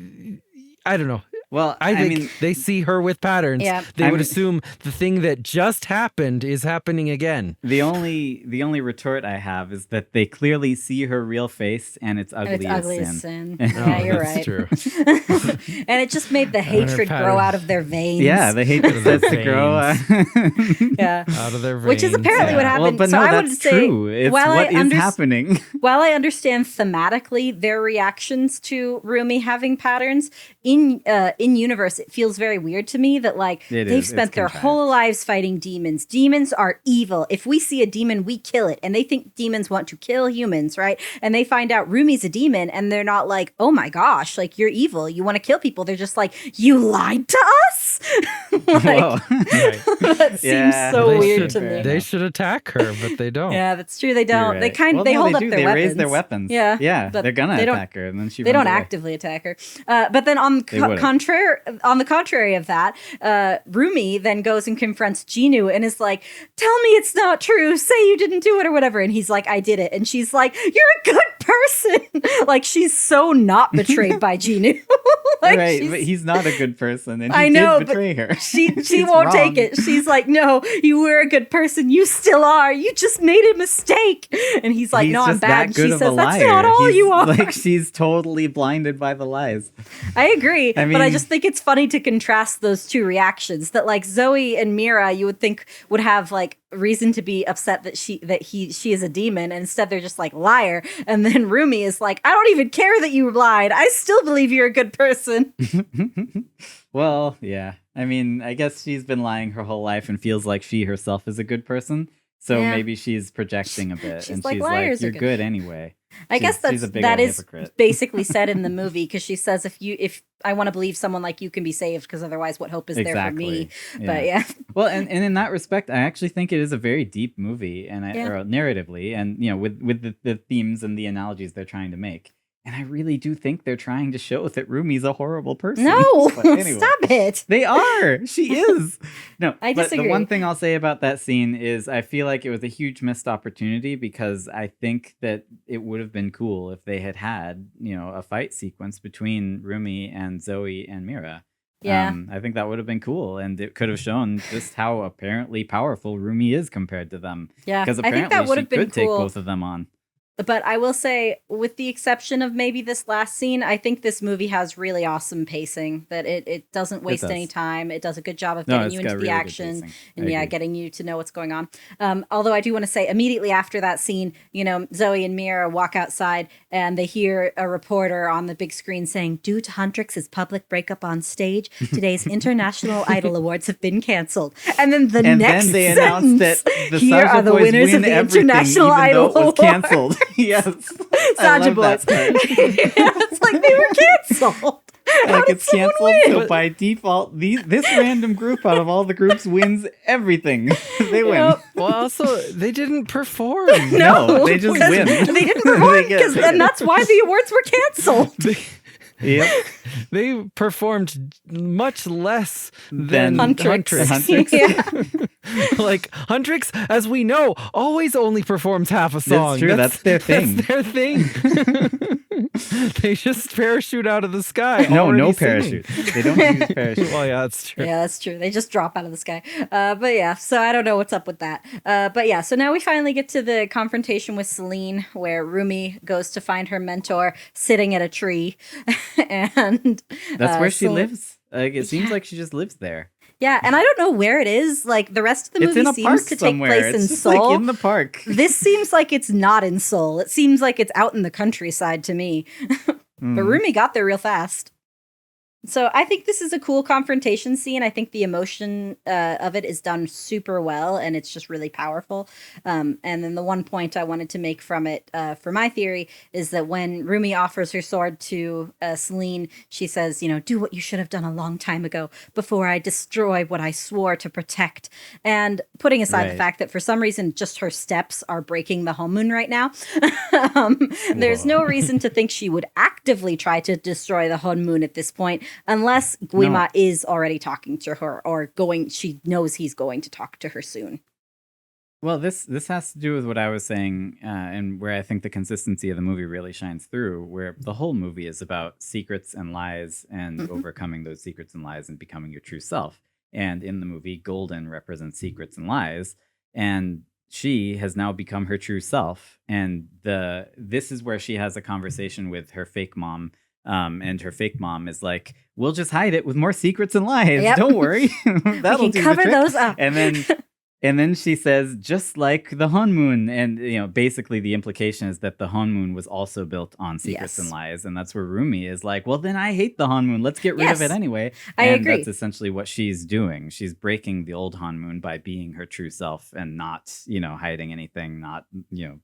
I don't know. Well, I think mean, they see her with patterns. Yeah. They would assume the thing that just happened is happening again. the only retort I have is that they clearly see her real face, and it's ugly, And it's ugly as as sin. sin. Yeah, you're that's right. true. And it just made the hatred pattern. grow out of their veins. Yeah, the hatred starts to grow. Yeah. Out of their veins. Which is apparently what Well, happened. but So no, I that's would say, true. It's while what I is happening. While I understand thematically their reactions to Rumi having patterns, in universe, it feels very weird to me that they've spent their whole lives fighting demons. Demons are evil. If we see a demon, we kill it. And they think demons want to kill humans, right? And they find out Rumi's a demon, and they're not like, "Oh my gosh, like, you're evil. You want to kill people." They're just like, "You lied to us?" Whoa. That seems so weird to me. They should attack her, but they don't. Yeah, that's true. They don't. Right. They hold up do. their They weapons. raise their weapons. Yeah, yeah. but They're gonna they don't- attack her, and then she. They don't runs away. actively attack her. But then on the contrary of that, Rumi then goes and confronts Jinu and is like, "Tell me it's not true. Say you didn't do it or whatever." And he's like, "I did it." And she's like, "You're a good person." Like, she's so not betrayed by Jinu. Right, but he's not a good person, and he I know, did betray her. She She's won't wrong. take it. She's like, "No, you were a good person. You still are. You just made a mistake." And he's like, He's "No, I'm just bad." that And good she of says, a "That's liar. not all He's you are." Like, she's totally blinded by the lies. I agree, I but I mean- just think it's funny to contrast those two reactions. That Zoe and Mira, you would think would have reason to be upset that she is a demon, and instead they're just like, "Liar." And then Rumi is like, "I don't even care that you lied. I still believe you're a good person." Well, yeah. I mean, I guess she's been lying her whole life and feels like she herself is a good person. So Yeah. maybe she's projecting a bit, She's and like, she's "Liars like, are "You're good." good anyway." I guess She's a big that old is hypocrite. basically said in the movie, because she says, if I want to believe someone like you can be saved, because otherwise what hope is there for me? But yeah. Well, and in that respect, I actually think it is a very deep movie, and Yeah. or narratively, and with the themes and the analogies they're trying to make. And I really do think they're trying to show that Rumi's a horrible person. No, But anyway, stop it. They are. She is. No, I but disagree. the one thing I'll say about that scene is I feel like it was a huge missed opportunity, because I think that it would have been cool if they had a fight sequence between Rumi and Zoe and Mira. Yeah. I think that would have been cool, and it could have shown just how apparently powerful Rumi is compared to them. Yeah, Because I think apparently that would she have been could take cool. both of them on. But I will say, with the exception of maybe this last scene, I think this movie has really awesome pacing, that it doesn't waste does. any time. It does a good job of No, getting it's you got into really the good action pacing. and I yeah, agree. getting you to know what's going on. Although I do want to say, immediately after that scene, Zoe and Mira walk outside and they hear a reporter on the big screen saying, "Due to Huntrix's public breakup on stage, today's International Idol Awards have been canceled." And then And next then they sentence, announced that the "Here Saja are the boys winners win of the everything, International even Idol though it was Awards." canceled. Yes, I Saja love boys. that part. It's like they were canceled. How Like, did it's someone canceled, win? so by default, this random group out of all the groups wins everything. They win. Yep. Well, also, they didn't perform. No, they just because win. They didn't perform, They get- and that's why the awards were canceled. Yep. They performed much less than Than Huntrix. Huntrix. Yeah. Like Huntrix, as we know, always only performs half a song. true, that's their thing. That's their thing. They just parachute out of the sky. No already singing. parachute. They don't use parachute. Well, yeah, that's true. Yeah, that's true. They just drop out of the sky. But yeah, so I don't know what's up with that. But yeah, so now we finally get to the confrontation with Celine, where Rumi goes to find her mentor sitting at a tree. And That's where she Celine- lives. Like, it seems like she just lives there. Yeah, and I don't know where it is. Like, the rest of the It's movie in a park seems to take somewhere. place It's in just Seoul. like in the park. This seems like it's not in Seoul. It seems like it's out in the countryside to me. But Rumi got there real fast. So I think this is a cool confrontation scene. I think the emotion of it is done super well, and it's just really powerful. And then the one point I wanted to make from it, for my theory, is that when Rumi offers her sword to Celine, she says, "Do what you should have done a long time ago before I destroy what I swore to protect." And putting aside the Right. fact that for some reason just her steps are breaking the honmoon right now, there's no reason to think she would actively try to destroy the honmoon at this point, unless Gwi-Ma is already talking to her or she knows he's going to talk to her soon. Well, this has to do with what I was saying, and where I think the consistency of the movie really shines through, where the whole movie is about secrets and lies and overcoming those secrets and lies and becoming your true self. And in the movie, Golden represents secrets and lies, and she has now become her true self. And this is where she has a conversation with her fake mom. And her fake mom is like, "We'll just hide it with more secrets and lies. Yep. Don't worry. That'll We can do cover the trick." those up. And then she says, "Just like the honmoon." And, basically the implication is that the honmoon was also built on secrets and Yes. lies. And that's where Rumi is like, "Well, then I hate the honmoon. Let's get rid Yes. of it anyway." I And agree. that's essentially what she's doing. She's breaking the old honmoon by being her true self and not, hiding anything, not,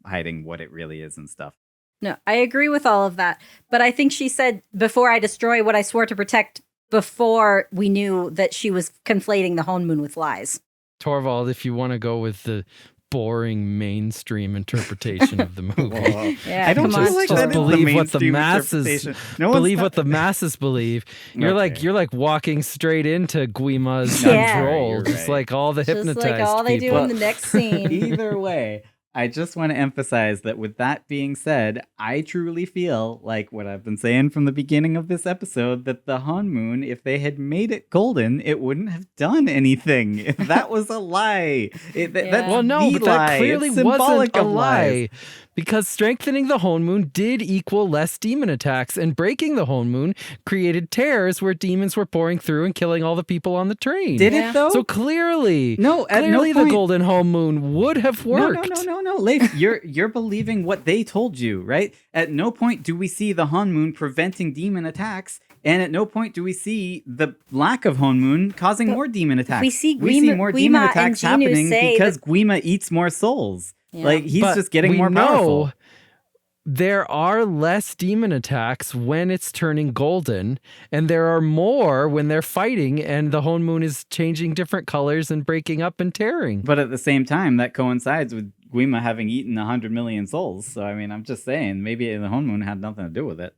hiding what it really is and stuff. No, I agree with all of that. But I think she said, "Before I destroy what I swore to protect," before we knew that she was conflating the honmoon with lies. Torvald, if you want to go with the boring mainstream interpretation of the movie. Whoa. Yeah, I don't come feel on. like Just that is believe the what the mainstream masses interpretation. No one's believe not- what the masses believe. You're Okay. like walking straight into Gwi-Ma's Yeah. control, You're just right. like all the Just hypnotized like all they do people. in the next scene. Either way, I just want to emphasize that with that being said, I truly feel like what I've been saying from the beginning of this episode, that the honmoon, if they had made it golden, it wouldn't have done anything. That was a lie. Yeah. Well, no, the but that lie. clearly It's symbolic wasn't a of lies. lie because strengthening the honmoon did equal less demon attacks, and breaking the honmoon created tears where demons were pouring through and killing all the people on the train. Did it though? So clearly, at no the point. golden honmoon would have worked. No. Leif, you're believing what they told you, right? At no point do we see the honmoon preventing demon attacks, and at no point do we see the lack of honmoon causing more demon attacks. We see more demon Gwi-Ma attacks and Jinu happening say because Gwi-Ma eats more souls. Yeah. Like he's But just getting we more powerful. know there are less demon attacks when it's turning golden, and there are more when they're fighting and the honmoon is changing different colors and breaking up and tearing. But at the same time, that coincides with Gwi-Ma having eaten 100 million souls. So I mean, I'm just saying, maybe the honmoon had nothing to do with it.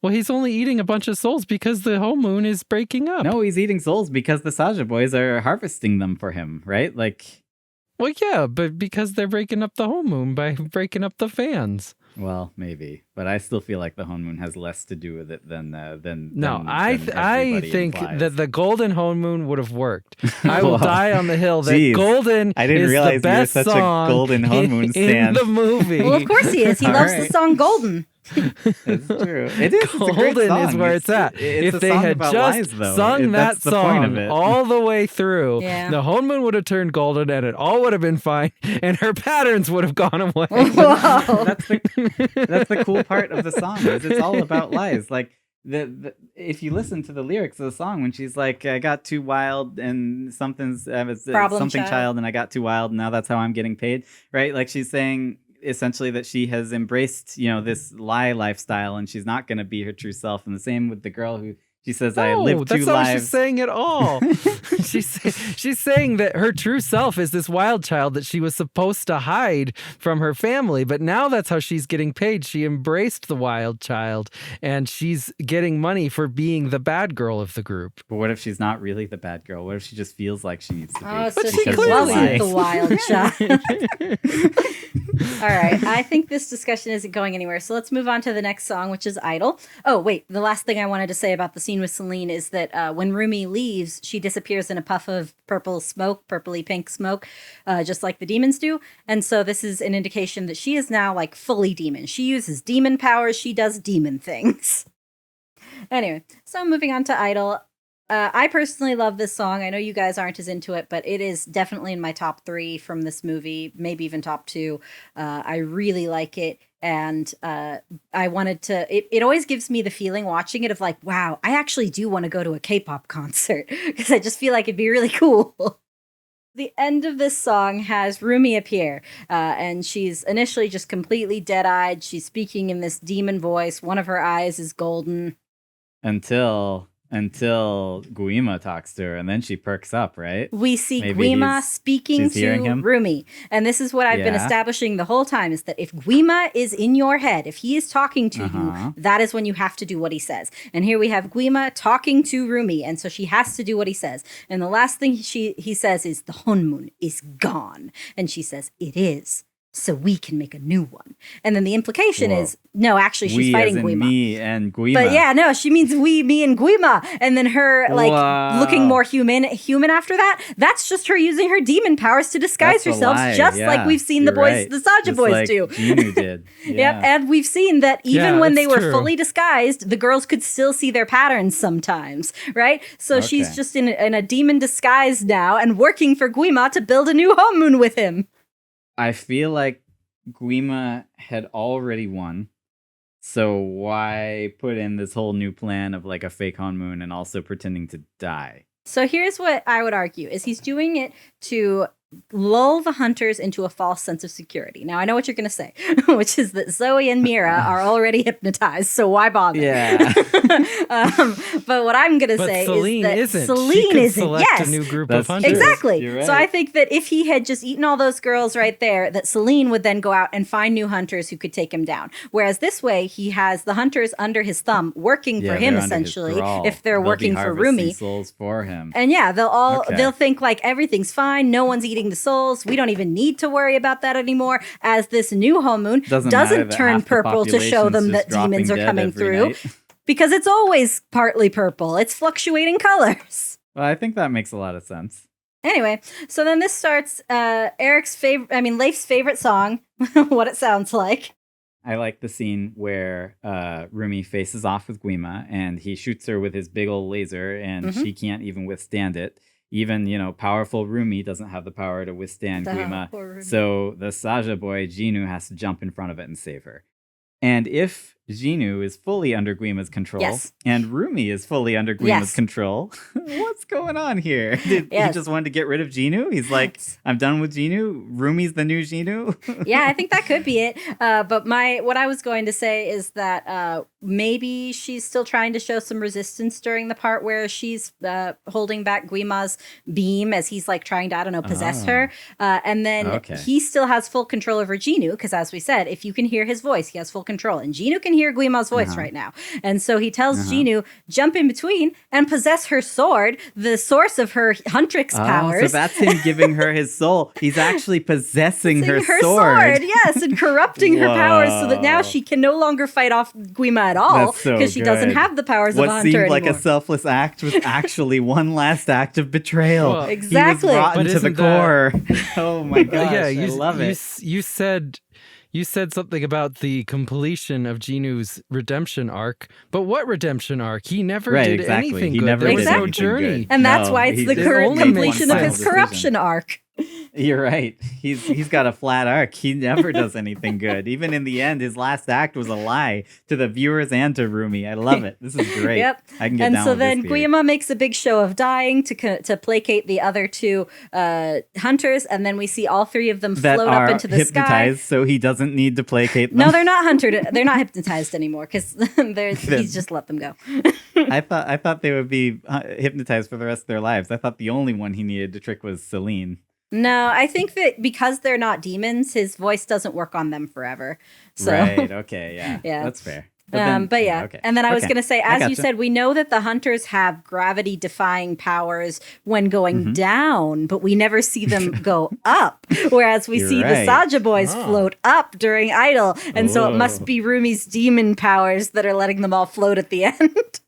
Well, he's only eating a bunch of souls because the honmoon is breaking up. No, he's eating souls because the Saja boys are harvesting them for him, right? Like, Well, yeah, but because they're breaking up the honmoon by breaking up the fans. well, maybe, but I still feel like the honmoon has less to do with it than No, I everybody think implies. that the golden honmoon would have worked. I will Well, die on the hill that geez, golden I didn't is realize the you were best such a song golden honmoon in stan. the movie. Well, of course he is. He All loves right. the song Golden. It's true. It is. It's a great Golden song. is where it's at. It's if a they song had about just lies, though. sung that That's the point of song it. all the way through, Yeah. the honmoon would have turned golden and it all would have been fine, and her patterns would have gone away. Whoa. That's the cool part of the song. Is it's all about lies. Like if you listen to the lyrics of the song, when she's like, "I got too wild and something's Problem something child. child, and I got too wild, and now that's how I'm getting paid." Right? Like she's saying essentially that she has embraced, this lie lifestyle, and she's not going to be her true self. And the same with the girl who she says, "I live that's two not what lives." she's saying at all. she's saying that her true self is this wild child that she was supposed to hide from her family, but now that's how she's getting paid. She embraced the wild child, and she's getting money for being the bad girl of the group. But what if she's not really the bad girl? What if she just feels like she needs to be? Oh, so But she she wasn't clearly the is. wild child. All right. I think this discussion isn't going anywhere. So let's move on to the next song, which is Idol. Oh, wait. The last thing I wanted to say about the scene with Celine is that when Rumi leaves, she disappears in a puff of purple smoke, purpley pink smoke, just like the demons do. And so this is an indication that she is now like fully demon. She uses demon powers. She does demon things. Anyway, so moving on to Idol. I personally love this song. I know you guys aren't as into it, but it is definitely in my top 3 from this movie, maybe even top 2. I really like it. And I wanted to, it always gives me the feeling watching it of like, wow, I actually do want to go to a K-pop concert because I just feel like it'd be really cool. The end of this song has Rumi appear, and she's initially just completely dead-eyed. She's speaking in this demon voice. One of her eyes is golden. Until Gwi-Ma talks to her, and then she perks up, right? We see Maybe Gwi-Ma speaking she's hearing to him? Rumi. And this is what I've been Yeah. establishing the whole time, is that if Gwi-Ma is in your head, if he is talking to Uh-huh. you, that is when you have to do what he says. And here we have Gwi-Ma talking to Rumi, and so she has to do what he says. And the last thing he says is, the honmoon is gone. And she says, it is. So we can make a new one. And then the implication Whoa. is, no, actually, she's We fighting as in Gwi-Ma. me and Gwi-Ma. But yeah, no, she means we, me, and Gwi-Ma. And then her, like, Wow. looking more human after that. That's just her using her demon powers to disguise That's a herself, lie, just yeah. like we've seen the You're boys, right. the Saja Just boys like do. Jinu did. Yep, Yeah. and we've seen that even Yeah, when they that's were true. fully disguised, the girls could still see their patterns sometimes, right? So she's Okay. just in a demon disguise now and working for Gwi-Ma to build a new honmoon with him. I feel like Gwi-Ma had already won. So why put in this whole new plan of like a fake honmoon and also pretending to die? So here's what I would argue, is he's doing it to lull the hunters into a false sense of security. Now, I know what you're going to say, which is that Zoe and Mira are already hypnotized, so why bother? Yeah. But what I'm going to But say Celine is that isn't. She Celine could isn't. select Yes. a new group That's of hunters. true. Exactly. You're So I right. think that if he had just eaten all those girls right there, that Celine would then go out and find new hunters who could take him down. Whereas this way, he has the hunters under his thumb, working Yeah, for him they're under his essentially, thrall. if they're They'll be working for harvesting Rumi. souls for him. And yeah, Okay. they'll think like everything's fine. No one's eating the souls. We don't even need to worry about that anymore. As this new honmoon Doesn't matter doesn't that turn half the purple to show population's them just that demons are dropping dead coming every through, night. because it's always partly purple. It's fluctuating colors. Well, I think that makes a lot of sense. Anyway, so then this starts Leif's favorite song, what it sounds like. I like the scene where Rumi faces off with Gwi-Ma and he shoots her with his big old laser and she can't even withstand it. Even, powerful Rumi doesn't have the power to withstand Gwi-Ma. So the Saja boy, Jinu, has to jump in front of it and save her. And if Jinu is fully under Gwi-Ma's control and Rumi is fully under Gwi-Ma's control, what's going on here? He just wanted to get rid of Jinu? He's like, I'm done with Jinu? Rumi's the new Jinu? Yeah, I think that could be it. But what I was going to say is that maybe she's still trying to show some resistance during the part where she's holding back Gwi-Ma's beam as he's like trying to, I don't know, possess her. And then he still has full control over Jinu because, as we said, if you can hear his voice, he has full control. And Jinu can hear Gwi-Ma's voice right now. And so he tells Jinu, jump in between and possess her sword, the source of her huntrix powers. So that's him giving her his soul. He's actually possessing her sword. Yes, and corrupting her powers so that now she can no longer fight off Gwi-Ma at all because she doesn't have the powers of a hunter anymore. What seemed like a selfless act was actually one last act of betrayal. Well, exactly. He was rotten to the core. Oh my gosh, I love it. You said something about the completion of Jinu's redemption arc, but what redemption arc? He never did anything good. There was no journey. And that's why it's the current completion of his corruption arc. You're right. He's got a flat arc. He never does anything good. Even in the end, his last act was a lie to the viewers and to Rumi. I love it. This is great. Yep. I can get down with this. And so then Gwi-Ma makes a big show of dying to placate the other two hunters, and then we see all three of them float up into the sky. So he doesn't need to placate them. No, they're not They're not hypnotized anymore because he's just let them go. I thought they would be hypnotized for the rest of their lives. I thought the only one he needed to trick was Celine. No, I think that because they're not demons, his voice doesn't work on them forever. So. Right, okay, yeah. That's fair. But yeah. Okay. And then I was going to say, as you said, we know that the hunters have gravity-defying powers when going down, but we never see them go up. Whereas we see the Saja boys float up during Idol. And so it must be Rumi's demon powers that are letting them all float at the end.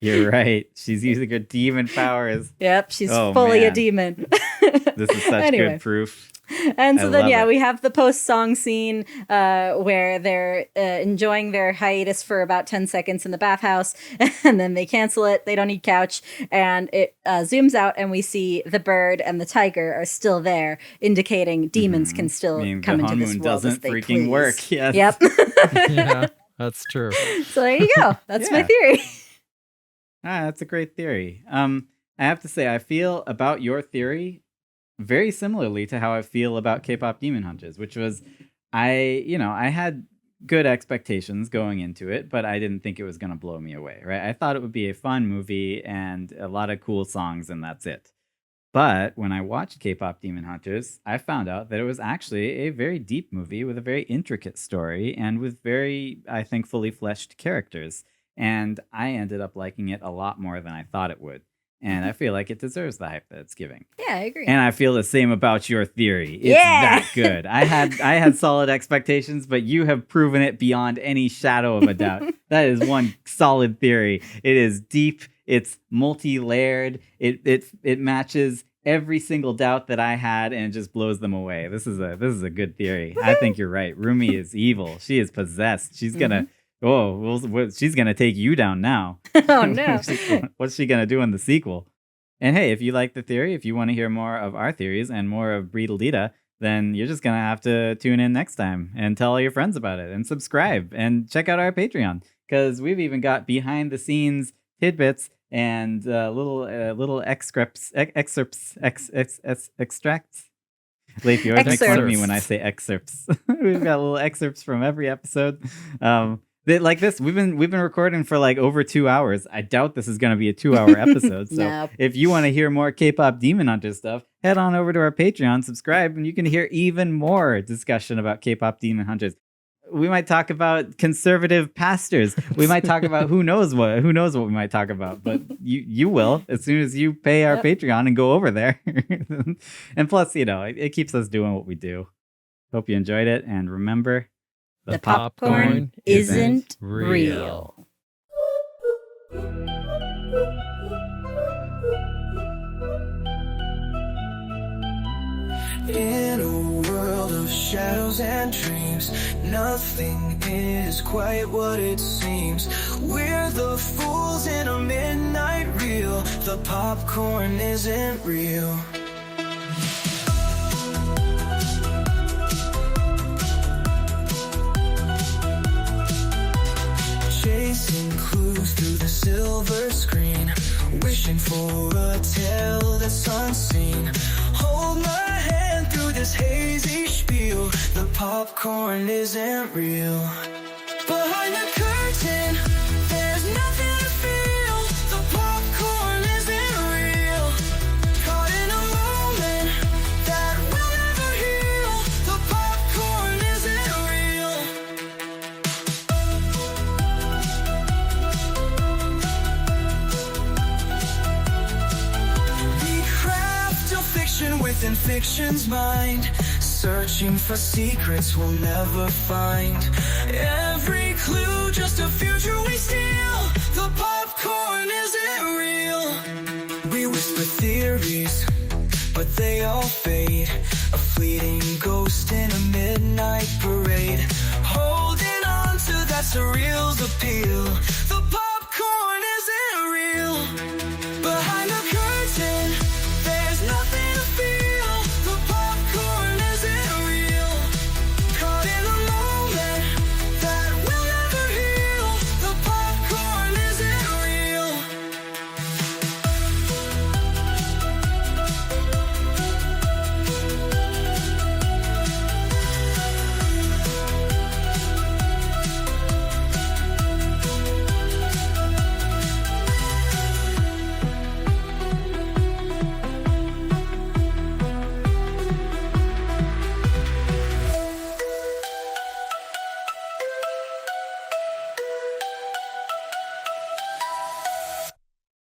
You're right. She's using her demon powers. Yep, she's fully a demon. This is such good proof. And so then, we have the post-song scene where they're enjoying their hiatus for about 10 seconds in the bathhouse, and then they cancel it. They don't need couch, and it zooms out, and we see the bird and the tiger are still there, indicating demons can still come into this world doesn't as they freaking please. work. Yes. Yep. Yeah, that's true. So there you go. That's my theory. That's a great theory. I have to say, I feel about your theory very similarly to how I feel about K-pop Demon Hunters, which was I had good expectations going into it, but I didn't think it was going to blow me away, right? I thought it would be a fun movie and a lot of cool songs, and that's it. But when I watched K-pop Demon Hunters, I found out that it was actually a very deep movie with a very intricate story and with very, I think, fully fleshed characters. And I ended up liking it a lot more than I thought it would. And I feel like it deserves the hype that it's giving. Yeah, I agree. And I feel the same about your theory. It's that good. I had solid expectations, but you have proven it beyond any shadow of a doubt. That is one solid theory. It is deep. It's multi-layered. It matches every single doubt that I had, and it just blows them away. This is a good theory. I think you're right. Rumi is evil. She is possessed. She's gonna. She's going to take you down now. Oh, no. What's she going to do in the sequel? And hey, if you like the theory, if you want to hear more of our theories and more of Breedledita, then you're just going to have to tune in next time and tell all your friends about it and subscribe and check out our Patreon because we've even got behind the scenes tidbits and little extracts. Leif, you always make fun of me when I say excerpts. We've got little excerpts from every episode. Like this, we've been recording for like over 2 hours. I doubt this is going to be a 2-hour episode. So if you want to hear more K-pop Demon Hunter stuff, head on over to our Patreon, subscribe, and you can hear even more discussion about K-pop Demon Hunters. We might talk about conservative pastors. We might talk about who knows what we might talk about. But you will as soon as you pay our Patreon and go over there. And plus, it keeps us doing what we do. Hope you enjoyed it, and remember. The popcorn isn't real. Nothing is quite what it seems. We're the fools in a midnight reel. The popcorn isn't real. Chasing clues through the silver screen, wishing for a tale that's unseen. Hold my hand through this hazy spiel. The popcorn isn't real. Behind the curtain, there's nothing to feel. The popcorn isn't real. Caught in a moment that will never heal. The popcorn isn't real. We craft a fiction within fiction's mind, searching for secrets we'll never find. Every clue just a future we steal. The popcorn isn't real. We whisper theories, but they all fade. A fleeting ghost in a midnight parade, holding on to that surreal's appeal.